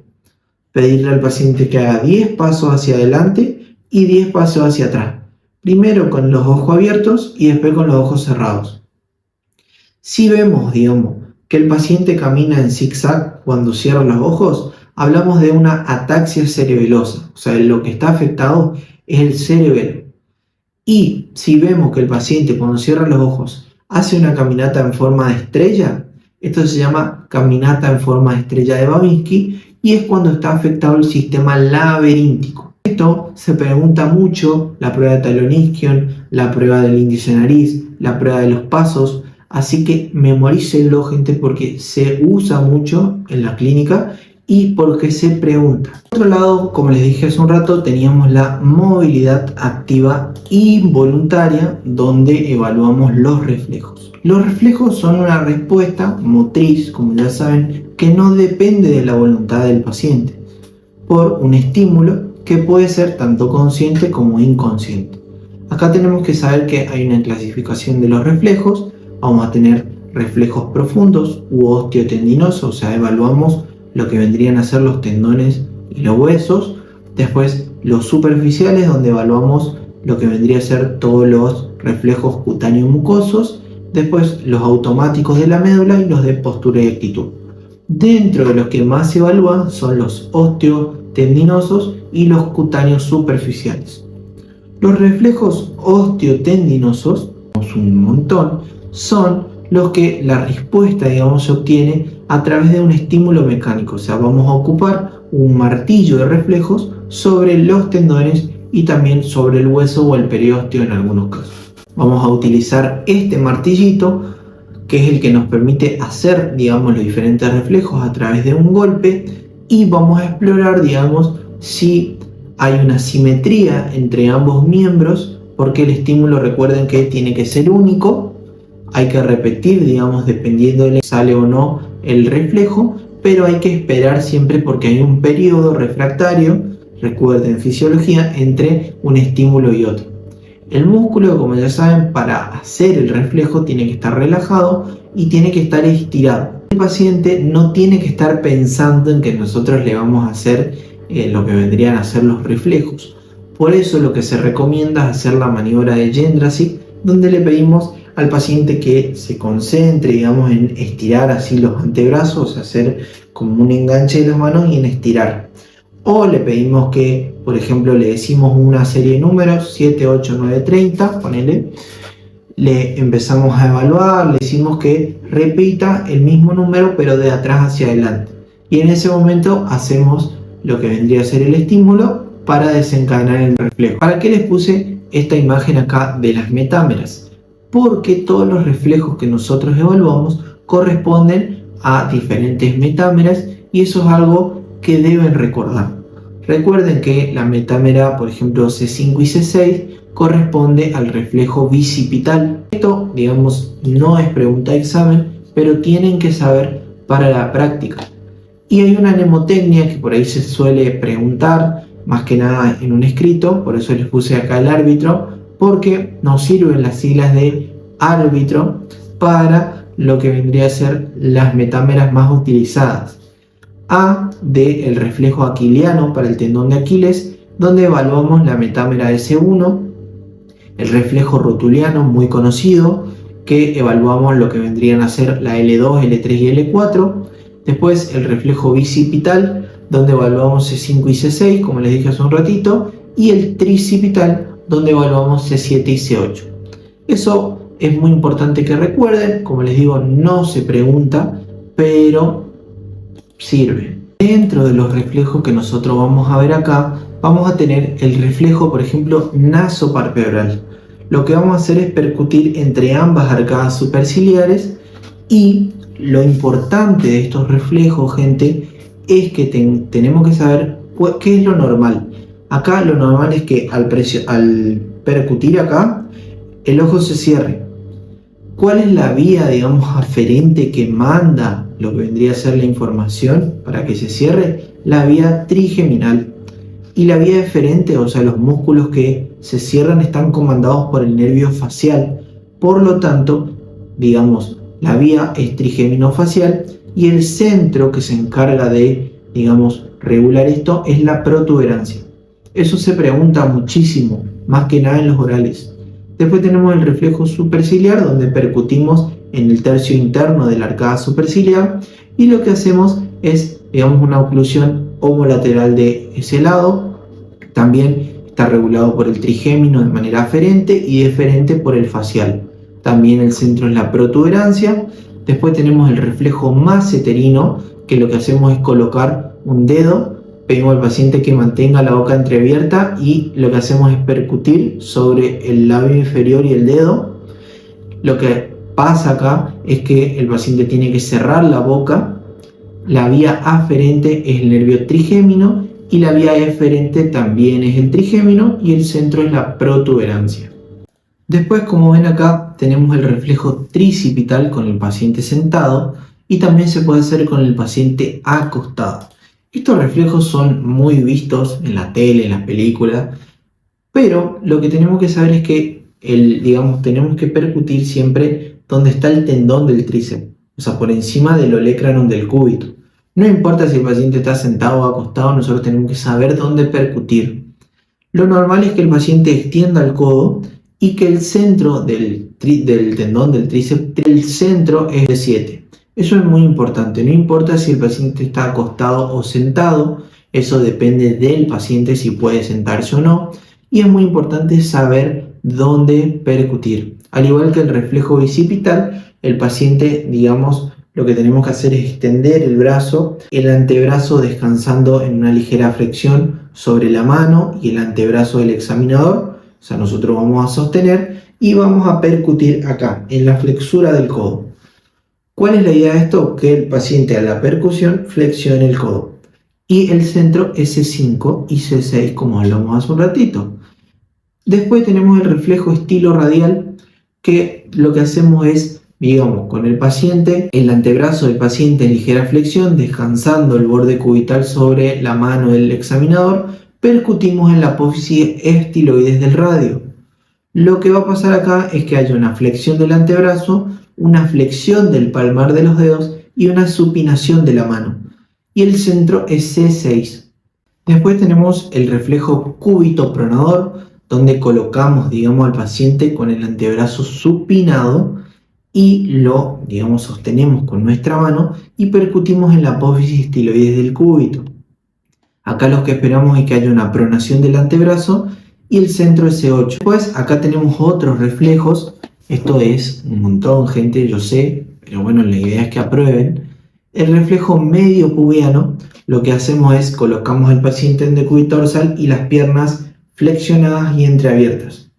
Pedirle al paciente que haga 10 pasos hacia adelante y 10 pasos hacia atrás. Primero con los ojos abiertos y después con los ojos cerrados. Si vemos, digamos, que el paciente camina en zigzag cuando cierra los ojos, hablamos de una ataxia cerebelosa. O sea, lo que está afectado es el cerebelo. Y si vemos que el paciente cuando cierra los ojos hace una caminata en forma de estrella, esto se llama caminata en forma de estrella de Babinski y es cuando está afectado el sistema laberíntico. Esto se pregunta mucho, la prueba de talón isquio, la prueba del índice nariz, la prueba de los pasos, así que memorícenlo, gente, porque se usa mucho en la clínica y porque se pregunta. Por otro lado, como les dije hace un rato, teníamos la movilidad activa involuntaria, donde evaluamos los reflejos. Los reflejos son una respuesta motriz, como ya saben, que no depende de la voluntad del paciente, por un estímulo que puede ser tanto consciente como inconsciente. Acá tenemos que saber que hay una clasificación de los reflejos. Vamos a tener reflejos profundos u osteotendinosos, o sea, evaluamos lo que vendrían a ser los tendones y los huesos. Después los superficiales, donde evaluamos lo que vendría a ser todos los reflejos cutáneos mucosos. Después los automáticos de la médula y los de postura y actitud. Dentro de los que más se evalúan son los osteotendinosos y los cutáneos superficiales. Los reflejos osteotendinosos, tenemos un montón, son los que la respuesta, digamos, se obtiene a través de un estímulo mecánico. O sea, vamos a ocupar un martillo de reflejos sobre los tendones y también sobre el hueso o el periósteo en algunos casos. Vamos a utilizar este martillito, que es el que nos permite hacer, digamos, los diferentes reflejos a través de un golpe, y vamos a explorar, digamos, si hay una simetría entre ambos miembros, porque el estímulo, recuerden que tiene que ser único. Hay que repetir, digamos, dependiendo de si sale o no el reflejo, pero hay que esperar siempre porque hay un periodo refractario, recuerden fisiología, entre un estímulo y otro. El músculo, como ya saben, para hacer el reflejo tiene que estar relajado y tiene que estar estirado. El paciente no tiene que estar pensando en que nosotros le vamos a hacer lo que vendrían a ser los reflejos. Por eso lo que se recomienda es hacer la maniobra de Jędrusik, donde le pedimos al paciente que se concentre, digamos, en estirar así los antebrazos, hacer como un enganche de las manos y en estirar. O le pedimos que, por ejemplo, le decimos una serie de números, 7, 8, 9, 30, ponele. Le empezamos a evaluar, le decimos que repita el mismo número pero de atrás hacia adelante. Y en ese momento hacemos lo que vendría a ser el estímulo para desencadenar el reflejo. ¿Para qué les puse esta imagen acá de las metámeras? Porque todos los reflejos que nosotros evaluamos corresponden a diferentes metámeras y eso es algo que deben recordar. Recuerden que la metámera, por ejemplo, C5 y C6 corresponde al reflejo bicipital. Esto, digamos, no es pregunta de examen, pero tienen que saber para la práctica. Y hay una mnemotecnia que por ahí se suele preguntar, más que nada en un escrito, por eso les puse acá el árbitro, porque nos sirven las siglas de árbitro para lo que vendría a ser las metámeras más utilizadas. A de el reflejo aquiliano para el tendón de Aquiles, donde evaluamos la metámera S1, el reflejo rotuliano muy conocido, que evaluamos lo que vendrían a ser la L2, L3 y L4, después el reflejo bicipital, donde evaluamos C5 y C6, como les dije hace un ratito, y el tricipital, donde evaluamos C7 y C8. Eso es muy importante que recuerden, como les digo, no se pregunta, pero sirve. Dentro de los reflejos que nosotros vamos a ver acá, vamos a tener el reflejo, por ejemplo, nasopalpebral. Lo que vamos a hacer es percutir entre ambas arcadas superciliares y lo importante de estos reflejos, gente, es que tenemos que saber qué es lo normal. Acá lo normal es que al percutir acá, el ojo se cierre. ¿Cuál es la vía, digamos, aferente que manda lo que vendría a ser la información para que se cierre? La vía trigeminal. Y la vía eferente, o sea, los músculos que se cierran están comandados por el nervio facial. Por lo tanto, digamos, la vía es trigeminofacial y el centro que se encarga de, digamos, regular esto es la protuberancia. Eso se pregunta muchísimo, más que nada en los orales. Después tenemos el reflejo superciliar, donde percutimos en el tercio interno de la arcada superciliar y lo que hacemos es, digamos, una oclusión homolateral de ese lado. También está regulado por el trigémino de manera aferente y deferente por el facial. También el centro es la protuberancia. Después tenemos el reflejo masseterino, que lo que hacemos es colocar un dedo, pedimos al paciente que mantenga la boca entreabierta y lo que hacemos es percutir sobre el labio inferior y el dedo. Lo que pasa acá es que el paciente tiene que cerrar la boca. La vía aferente es el nervio trigémino y la vía eferente también es el trigémino y el centro es la protuberancia. Después, como ven acá, tenemos el reflejo tricipital con el paciente sentado y también se puede hacer con el paciente acostado. Estos reflejos son muy vistos en la tele, en las películas, pero lo que tenemos que saber es que tenemos que percutir siempre donde está el tendón del tríceps, o sea, por encima del olecranon del cúbito. No importa si el paciente está sentado o acostado, nosotros tenemos que saber dónde percutir. Lo normal es que el paciente extienda el codo y que el centro del tendón del tríceps, el centro es de 7. Eso es muy importante, no importa si el paciente está acostado o sentado, eso depende del paciente si puede sentarse o no, y es muy importante saber dónde percutir. Al igual que el reflejo bicipital, el paciente, digamos, lo que tenemos que hacer es extender el antebrazo descansando en una ligera flexión sobre la mano y el antebrazo del examinador, o sea, nosotros vamos a sostener y vamos a percutir acá, en la flexura del codo. ¿Cuál es la idea de esto? Que el paciente a la percusión flexione el codo. Y el centro es C5 y C6, como hablamos hace un ratito. Después tenemos el reflejo estilo radial, que lo que hacemos es, digamos, con el paciente, el antebrazo del paciente en ligera flexión, descansando el borde cubital sobre la mano del examinador, percutimos en la apófisis estiloides del radio. Lo que va a pasar acá es que haya una flexión del antebrazo, una flexión del palmar de los dedos y una supinación de la mano. Y el centro es C6. Después tenemos el reflejo cúbito pronador, donde colocamos, digamos, al paciente con el antebrazo supinado y lo, digamos, sostenemos con nuestra mano y percutimos en la apófisis estiloides del cúbito. Acá lo que esperamos es que haya una pronación del antebrazo y el centro es C8. Después acá tenemos otros reflejos. Esto es un montón, gente, yo sé, pero bueno, la idea es que aprueben. El reflejo medio pubiano, lo que hacemos es colocamos al paciente en decúbito dorsal y las piernas flexionadas y entreabiertas.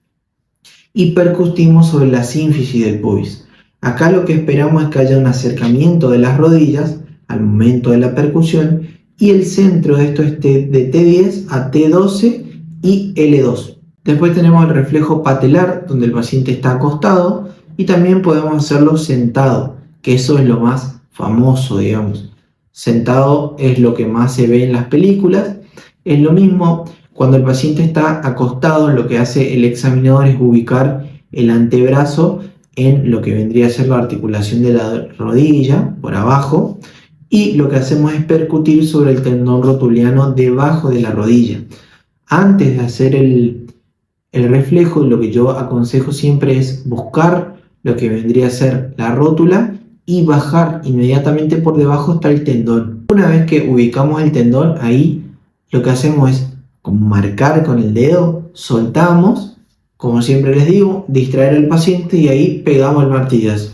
Y percutimos sobre la sínfisis del pubis. Acá lo que esperamos es que haya un acercamiento de las rodillas al momento de la percusión y el centro de esto esté de T10 a T12 y L2. Después tenemos el reflejo patelar, donde el paciente está acostado, y también podemos hacerlo sentado, que eso es lo más famoso, digamos. Sentado es lo que más se ve en las películas. Es lo mismo, cuando el paciente está acostado, lo que hace el examinador es ubicar el antebrazo en lo que vendría a ser la articulación de la rodilla, por abajo, y lo que hacemos es percutir sobre el tendón rotuliano debajo de la rodilla. Antes de hacer el reflejo, lo que yo aconsejo siempre es buscar lo que vendría a ser la rótula y bajar inmediatamente por debajo hasta el tendón. Una vez que ubicamos el tendón, ahí lo que hacemos es como marcar con el dedo, soltamos, como siempre les digo, distraer al paciente y ahí pegamos el martillazo.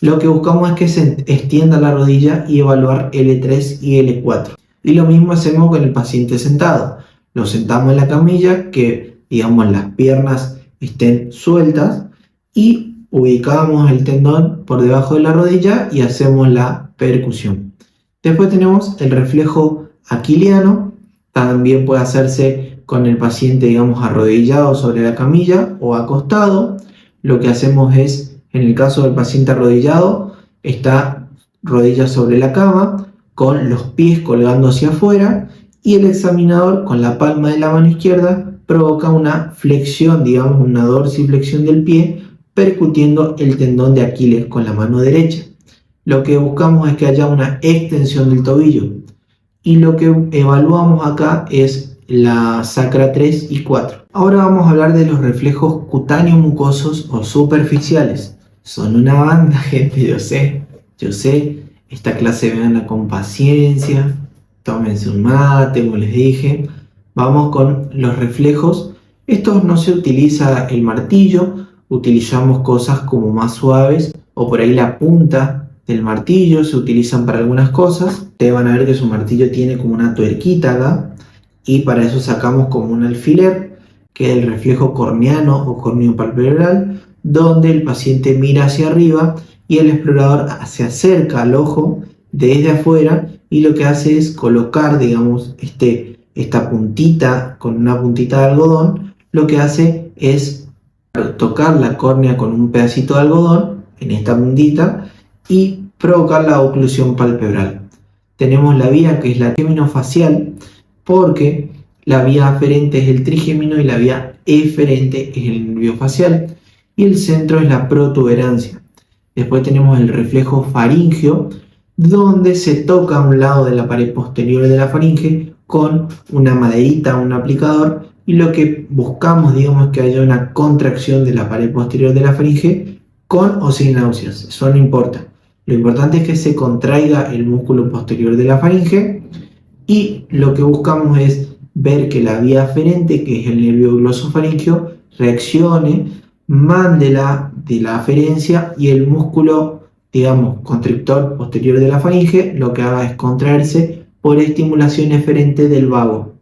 Lo que buscamos es que se extienda la rodilla y evaluar L3 y L4. Y lo mismo hacemos con el paciente sentado. Lo sentamos en la camilla, que digamos las piernas estén sueltas, y ubicamos el tendón por debajo de la rodilla y hacemos la percusión. Después tenemos el reflejo aquiliano. También puede hacerse con el paciente, digamos, arrodillado sobre la camilla o acostado. Lo que hacemos es, en el caso del paciente arrodillado, está rodillas sobre la cama, con los pies colgando hacia afuera, y el examinador con la palma de la mano izquierda provoca una flexión, digamos una dorsiflexión del pie, percutiendo el tendón de Aquiles con la mano derecha. Lo que buscamos es que haya una extensión del tobillo, y lo que evaluamos acá es la sacra 3 y 4. Ahora vamos a hablar de los reflejos cutáneo mucosos o superficiales. Son una banda, gente, yo sé. Esta clase véanla con paciencia, tómense un mate, como les dije. Vamos con los reflejos. Estos no se utiliza el martillo, utilizamos cosas como más suaves, o por ahí la punta del martillo se utilizan para algunas cosas. Ustedes van a ver que su martillo tiene como una tuerquita acá, y para eso sacamos como un alfiler, que es el reflejo corneano o corneopalpebral, donde el paciente mira hacia arriba y el explorador se acerca al ojo desde afuera, y lo que hace es colocar, digamos, esta puntita con una puntita de algodón. Lo que hace es tocar la córnea con un pedacito de algodón en esta puntita y provocar la oclusión palpebral. Tenemos la vía que es la geminofacial, porque la vía aferente es el trigémino y la vía eferente es el nervio facial, y el centro es la protuberancia. Después tenemos el reflejo faríngeo, donde se toca a un lado de la pared posterior de la faringe con una maderita, un aplicador, y lo que buscamos, digamos, es que haya una contracción de la pared posterior de la faringe con o sin náuseas. Eso no importa. Lo importante es que se contraiga el músculo posterior de la faringe, y lo que buscamos es ver que la vía aferente, que es el nervio glosofaríngeo, reaccione, mande de la aferencia, y el músculo, digamos, constrictor posterior de la faringe lo que haga es contraerse por estimulación eferente del vago.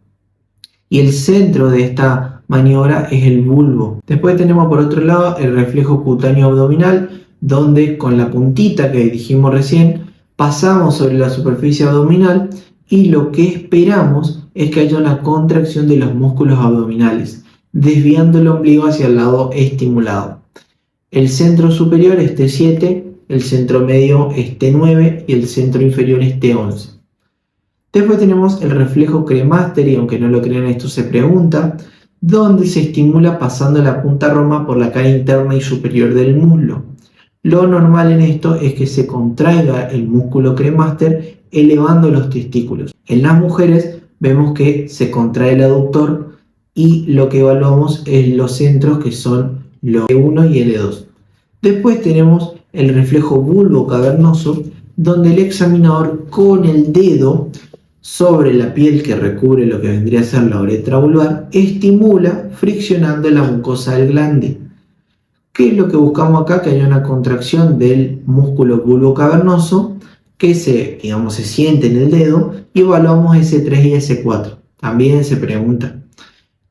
Y el centro de esta maniobra es el bulbo. Después tenemos por otro lado el reflejo cutáneo abdominal, donde con la puntita que dijimos recién pasamos sobre la superficie abdominal, y lo que esperamos es que haya una contracción de los músculos abdominales, desviando el ombligo hacia el lado estimulado. El centro superior es T7, el centro medio es T9 y el centro inferior es T11. Después tenemos el reflejo cremaster, y aunque no lo crean, esto se pregunta, donde se estimula pasando la punta roma por la cara interna y superior del muslo. Lo normal en esto es que se contraiga el músculo cremaster elevando los testículos. En las mujeres vemos que se contrae el aductor, y lo que evaluamos es los centros, que son los L1 y L2. Después tenemos el reflejo bulbo cavernoso, donde el examinador con el dedo sobre la piel que recubre lo que vendría a ser la uretra vulvar estimula friccionando la mucosa del glande. ¿Qué es lo que buscamos acá? Que haya una contracción del músculo bulbo cavernoso que se siente en el dedo, y evaluamos S3 y S4. También se pregunta.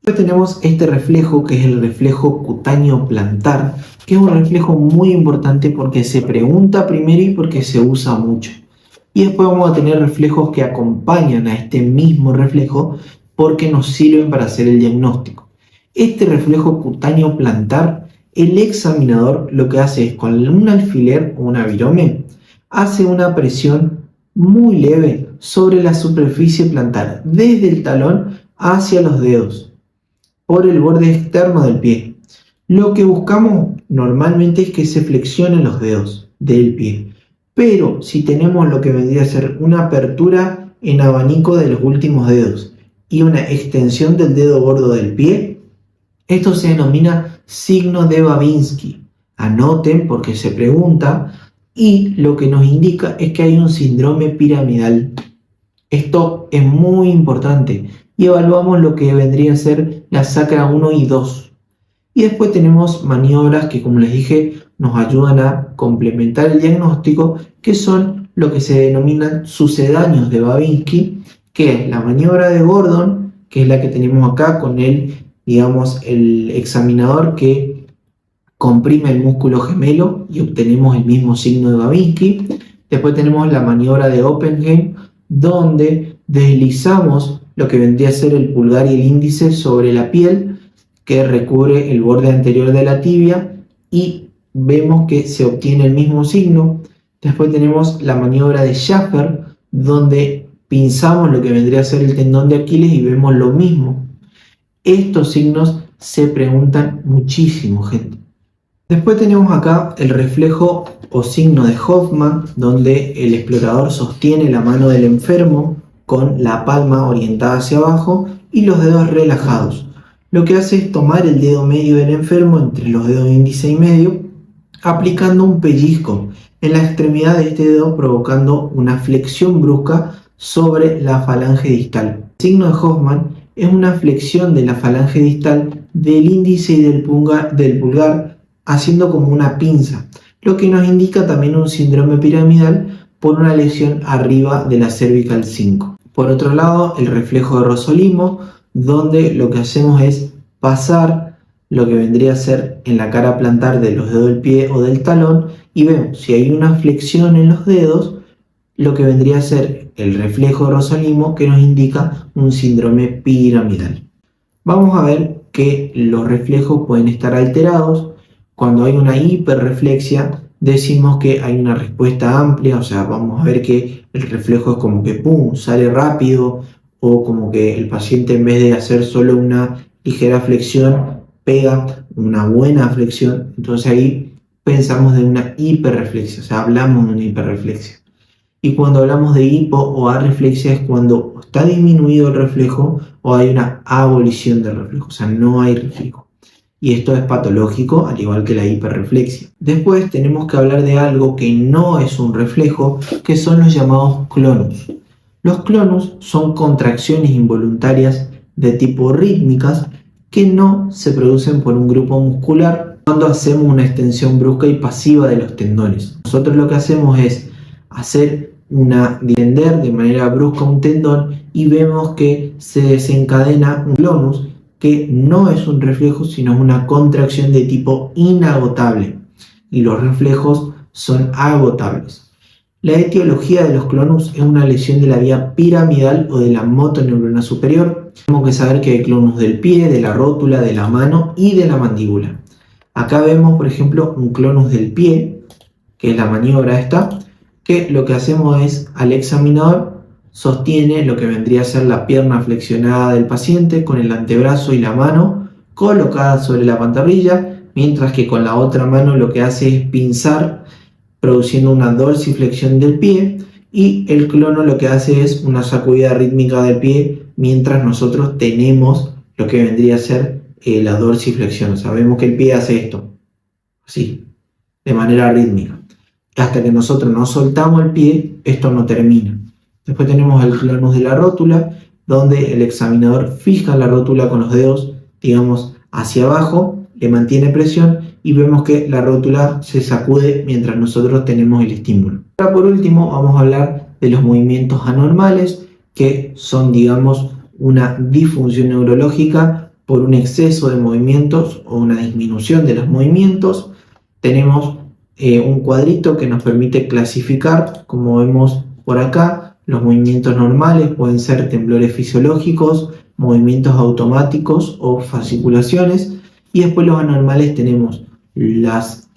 Después tenemos este reflejo, que es el reflejo cutáneo plantar, que es un reflejo muy importante porque se pregunta primero y porque se usa mucho. Y después vamos a tener reflejos que acompañan a este mismo reflejo porque nos sirven para hacer el diagnóstico. Este reflejo cutáneo plantar, el examinador lo que hace es con un alfiler o una virome, hace una presión muy leve sobre la superficie plantar, desde el talón hacia los dedos, por el borde externo del pie. Lo que buscamos normalmente es que se flexionen los dedos del pie, pero si tenemos lo que vendría a ser una apertura en abanico de los últimos dedos y una extensión del dedo gordo del pie, esto se denomina signo de Babinski. Anoten porque se pregunta, y lo que nos indica es que hay un síndrome piramidal. Esto es muy importante y evaluamos lo que vendría a ser la sacra 1 y 2. Y después tenemos maniobras que, como les dije, nos ayudan a complementar el diagnóstico, que son lo que se denominan sucedáneos de Babinski, que es la maniobra de Gordon, que es la que tenemos acá con el examinador que comprime el músculo gemelo y obtenemos el mismo signo de Babinski. Después tenemos la maniobra de Oppenheim, donde deslizamos lo que vendría a ser el pulgar y el índice sobre la piel que recubre el borde anterior de la tibia y vemos que se obtiene el mismo signo. Después tenemos la maniobra de Schaffer, donde pinzamos lo que vendría a ser el tendón de Aquiles y vemos lo mismo. Estos signos se preguntan muchísimo, gente. Después tenemos acá el reflejo o signo de Hoffman, donde el explorador sostiene la mano del enfermo con la palma orientada hacia abajo y los dedos relajados. Lo que hace es tomar el dedo medio del enfermo entre los dedos índice y medio, aplicando un pellizco en la extremidad de este dedo, provocando una flexión brusca sobre la falange distal. El signo de Hoffman es una flexión de la falange distal del índice y del pulgar, haciendo como una pinza, lo que nos indica también un síndrome piramidal por una lesión arriba de la cervical 5. Por otro lado, el reflejo de Rossolimo, donde lo que hacemos es pasar lo que vendría a ser en la cara plantar de los dedos del pie o del talón y vemos si hay una flexión en los dedos, lo que vendría a ser el reflejo de Rossolimo, que nos indica un síndrome piramidal. Vamos a ver que los reflejos pueden estar alterados. Cuando hay una hiperreflexia, decimos que hay una respuesta amplia, o sea, vamos a ver que el reflejo es como que pum, sale rápido, o como que el paciente, en vez de hacer solo una ligera flexión, pega una buena flexión. Entonces ahí pensamos de una hiperreflexia, o sea, hablamos de una hiperreflexia. Y cuando hablamos de hipo o arreflexia es cuando está disminuido el reflejo o hay una abolición del reflejo, o sea, no hay reflejo. Y esto es patológico, al igual que la hiperreflexia. Después tenemos que hablar de algo que no es un reflejo, que son los llamados clonus. Los clonus son contracciones involuntarias de tipo rítmicas que no se producen por un grupo muscular cuando hacemos una extensión brusca y pasiva de los tendones. Nosotros lo que hacemos es distender de manera brusca un tendón y vemos que se desencadena un clonus, que no es un reflejo, sino una contracción de tipo inagotable, y los reflejos son agotables. La etiología de los clonus es una lesión de la vía piramidal o de la motoneurona superior. Tenemos que saber que hay clonus del pie, de la rótula, de la mano y de la mandíbula. Acá vemos, por ejemplo, un clonus del pie, que es la maniobra esta, que lo que hacemos es, al examinador sostiene lo que vendría a ser la pierna flexionada del paciente con el antebrazo y la mano colocada sobre la pantorrilla, mientras que con la otra mano lo que hace es pinzar, produciendo una dorsiflexión del pie, y el clono lo que hace es una sacudida rítmica del pie mientras nosotros tenemos lo que vendría a ser la dorsiflexión. Sabemos que el pie hace esto, así, de manera rítmica. Hasta que nosotros no soltamos el pie, esto no termina. Después tenemos el clonus de la rótula, donde el examinador fija la rótula con los dedos, digamos, hacia abajo, le mantiene presión y vemos que la rótula se sacude mientras nosotros tenemos el estímulo. Ahora, por último, vamos a hablar de los movimientos anormales, que son, digamos, una disfunción neurológica por un exceso de movimientos o una disminución de los movimientos. Tenemos un cuadrito que nos permite clasificar, como vemos por acá, los movimientos normales pueden ser temblores fisiológicos, movimientos automáticos o fasciculaciones, y después los anormales tenemos las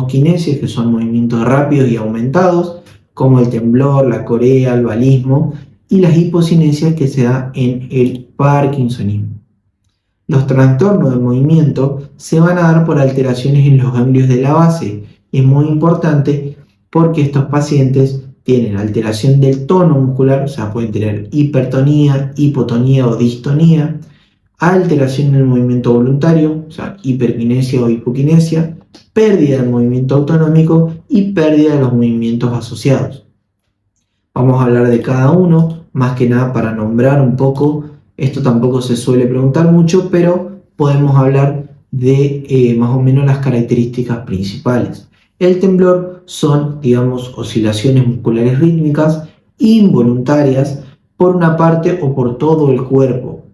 kinesias, que son movimientos rápidos y aumentados, como el temblor, la corea, el balismo, y las hipocinesias, que se da en el parkinsonismo. Los trastornos del movimiento se van a dar por alteraciones en los ganglios de la base. Es muy importante porque estos pacientes tienen alteración del tono muscular, o sea, pueden tener hipertonía, hipotonía o distonía, alteración en el movimiento voluntario, o sea, hiperquinesia o hipoquinesia, pérdida del movimiento autonómico y pérdida de los movimientos asociados. Vamos a hablar de cada uno, más que nada para nombrar un poco. Esto tampoco se suele preguntar mucho, pero podemos hablar de más o menos las características principales. El temblor son, oscilaciones musculares rítmicas involuntarias por una parte o por todo el cuerpo.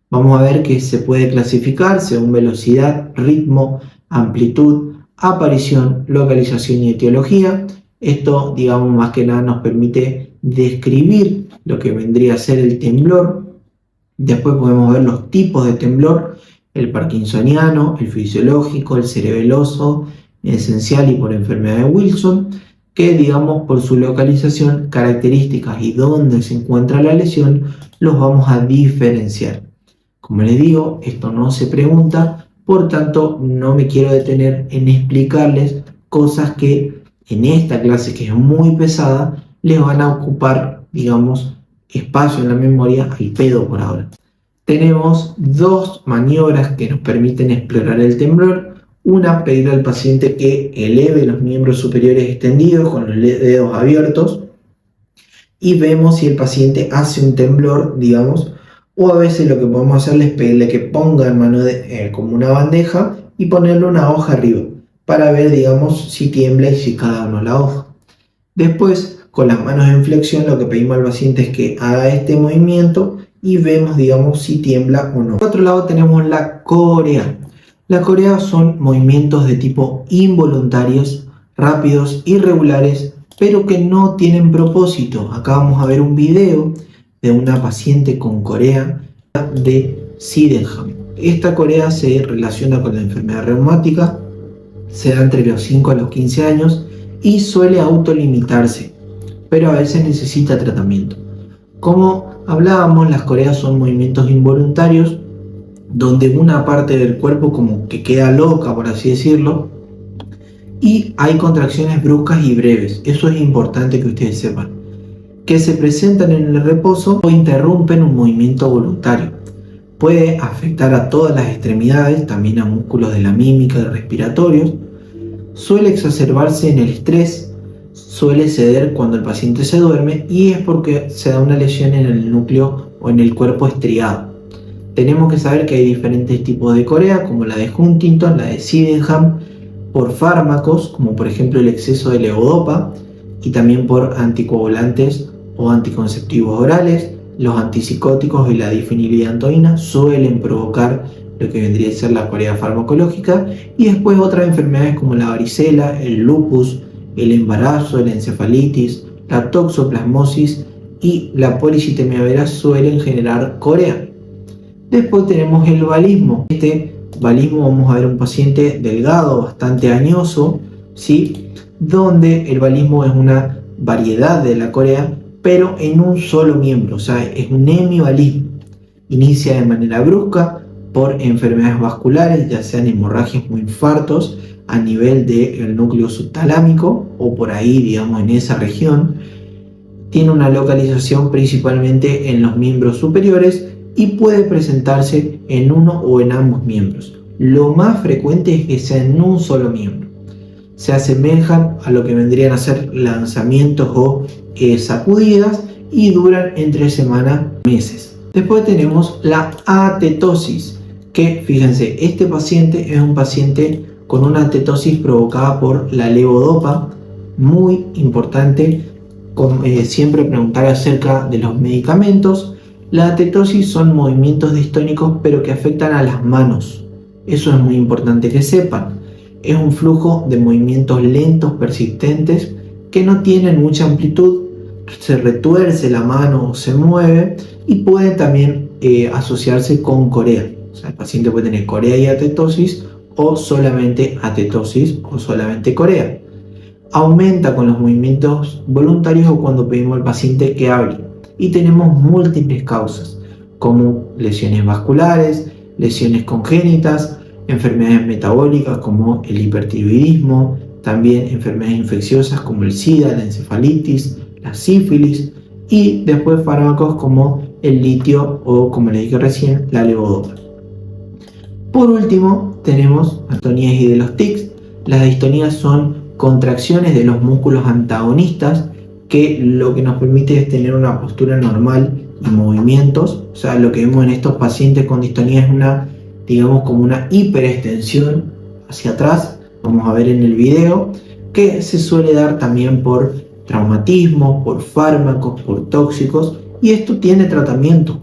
Vamos a ver que se puede clasificar según velocidad, ritmo, amplitud, aparición, localización y etiología. Esto, más que nada nos permite describir lo que vendría a ser el temblor. Después podemos ver los tipos de temblor: el parkinsoniano, el fisiológico, el cerebeloso, esencial y por enfermedad de Wilson, que por su localización, características y dónde se encuentra la lesión, los vamos a diferenciar. Como les digo, esto no se pregunta, por tanto no me quiero detener en explicarles cosas que en esta clase, que es muy pesada, les van a ocupar, espacio en la memoria al pedo por ahora. Tenemos dos maniobras que nos permiten explorar el temblor. Una, pedir al paciente que eleve los miembros superiores extendidos con los dedos abiertos y vemos si el paciente hace un temblor, o a veces lo que podemos hacerle es pedirle que ponga en mano como una bandeja y ponerle una hoja arriba para ver, si tiembla y si cada uno la hoja. Después, con las manos en flexión, lo que pedimos al paciente es que haga este movimiento y vemos, si tiembla o no. Por otro lado tenemos la corea. La corea son movimientos de tipo involuntarios, rápidos, irregulares, pero que no tienen propósito. Acá vamos a ver un video de una paciente con corea de Sydenham. Esta corea se relaciona con la enfermedad reumática, se da entre los 5 a los 15 años y suele autolimitarse, pero a veces necesita tratamiento. Como hablábamos, las coreas son movimientos involuntarios donde una parte del cuerpo como que queda loca, por así decirlo, y hay contracciones bruscas y breves. Eso es importante que ustedes sepan, que se presentan en el reposo o interrumpen un movimiento voluntario. Puede afectar a todas las extremidades, también a músculos de la mímica y respiratorios. Suele exacerbarse en el estrés, suele ceder cuando el paciente se duerme y es porque se da una lesión en el núcleo o en el cuerpo estriado. Tenemos que saber que hay diferentes tipos de corea, como la de Huntington, la de Sydenham, por fármacos, como por ejemplo el exceso de levodopa, y también por anticoagulantes o anticonceptivos orales. Los antipsicóticos y la difenilidantoína suelen provocar lo que vendría a ser la corea farmacológica, y después otras enfermedades como la varicela, el lupus, el embarazo, la encefalitis, la toxoplasmosis y la policitemia vera suelen generar corea. Después tenemos el balismo. Este balismo, vamos a ver un paciente delgado, bastante añoso, ¿sí? Donde el balismo es una variedad de la corea, pero en un solo miembro, o sea, es un hemibalismo. Inicia de manera brusca por enfermedades vasculares, ya sean hemorragias o infartos a nivel del núcleo subtalámico o por ahí, en esa región. Tiene una localización principalmente en los miembros superiores y puede presentarse en uno o en ambos miembros. Lo más frecuente es que sea en un solo miembro. Se asemejan a lo que vendrían a ser lanzamientos o sacudidas y duran entre semanas y meses. Después tenemos la atetosis, que fíjense, este paciente es un paciente con una atetosis provocada por la levodopa. Muy importante siempre preguntar acerca de los medicamentos. La atetosis son movimientos distónicos pero que afectan a las manos. Eso es muy importante que sepan. Es un flujo de movimientos lentos, persistentes, que no tienen mucha amplitud, se retuerce la mano o se mueve y pueden también asociarse con corea. O sea, el paciente puede tener corea y atetosis o solamente atetosis o solamente corea. Aumenta con los movimientos voluntarios o cuando pedimos al paciente que hable. Y tenemos múltiples causas, como lesiones vasculares, lesiones congénitas, enfermedades metabólicas como el hipertiroidismo, también enfermedades infecciosas como el SIDA, la encefalitis, la sífilis y después fármacos como el litio o, como les dije recién, la levodopa. Por último, tenemos astonías y de los tics. Las distonías son contracciones de los músculos antagonistas que lo que nos permite es tener una postura normal y movimientos. O sea, lo que vemos en estos pacientes con distonía es una, digamos, como una hiperextensión hacia atrás. Vamos a ver en el video que se suele dar también por traumatismo, por fármacos, por tóxicos, y esto tiene tratamiento.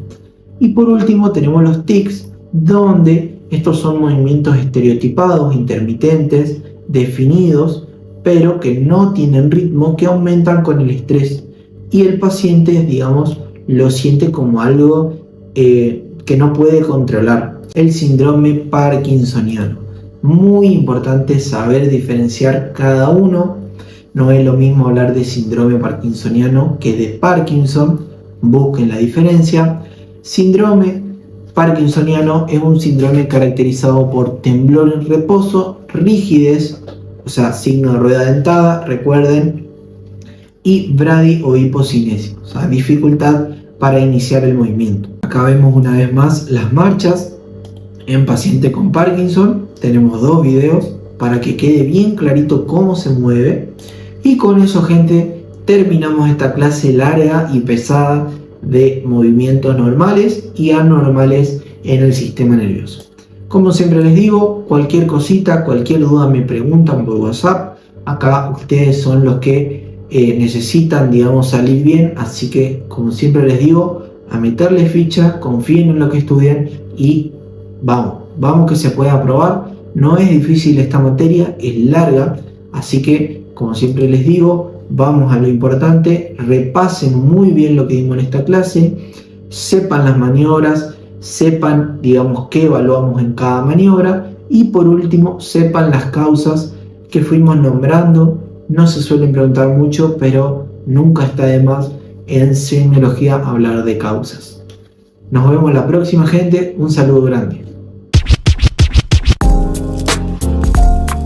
Y por último tenemos los tics, donde estos son movimientos estereotipados, intermitentes, definidos, pero que no tienen ritmo, que aumentan con el estrés. Y el paciente, digamos, lo siente como algo que no puede controlar. El síndrome parkinsoniano. Muy importante saber diferenciar cada uno. No es lo mismo hablar de síndrome parkinsoniano que de Parkinson. Busquen la diferencia. Síndrome parkinsoniano es un síndrome caracterizado por temblor en reposo, rigidez, o sea, signo de rueda dentada, recuerden, y bradi o hipocinesia, o sea, dificultad para iniciar el movimiento. Acá vemos una vez más las marchas en paciente con Parkinson. Tenemos dos videos para que quede bien clarito cómo se mueve. Y con eso, gente, terminamos esta clase larga y pesada de movimientos normales y anormales en el sistema nervioso. Como siempre les digo, cualquier cosita, cualquier duda me preguntan por WhatsApp. Acá ustedes son los que necesitan, digamos, salir bien. Así que, como siempre les digo, a meterle ficha, confíen en lo que estudian y vamos que se puede aprobar. No es difícil esta materia, es larga. Así que, como siempre les digo, vamos a lo importante, repasen muy bien lo que dimos en esta clase, sepan las maniobras, sepan, digamos, qué evaluamos en cada maniobra y por último, sepan las causas que fuimos nombrando. No se suelen preguntar mucho, pero nunca está de más en semiología hablar de causas. Nos vemos la próxima, gente. Un saludo grande.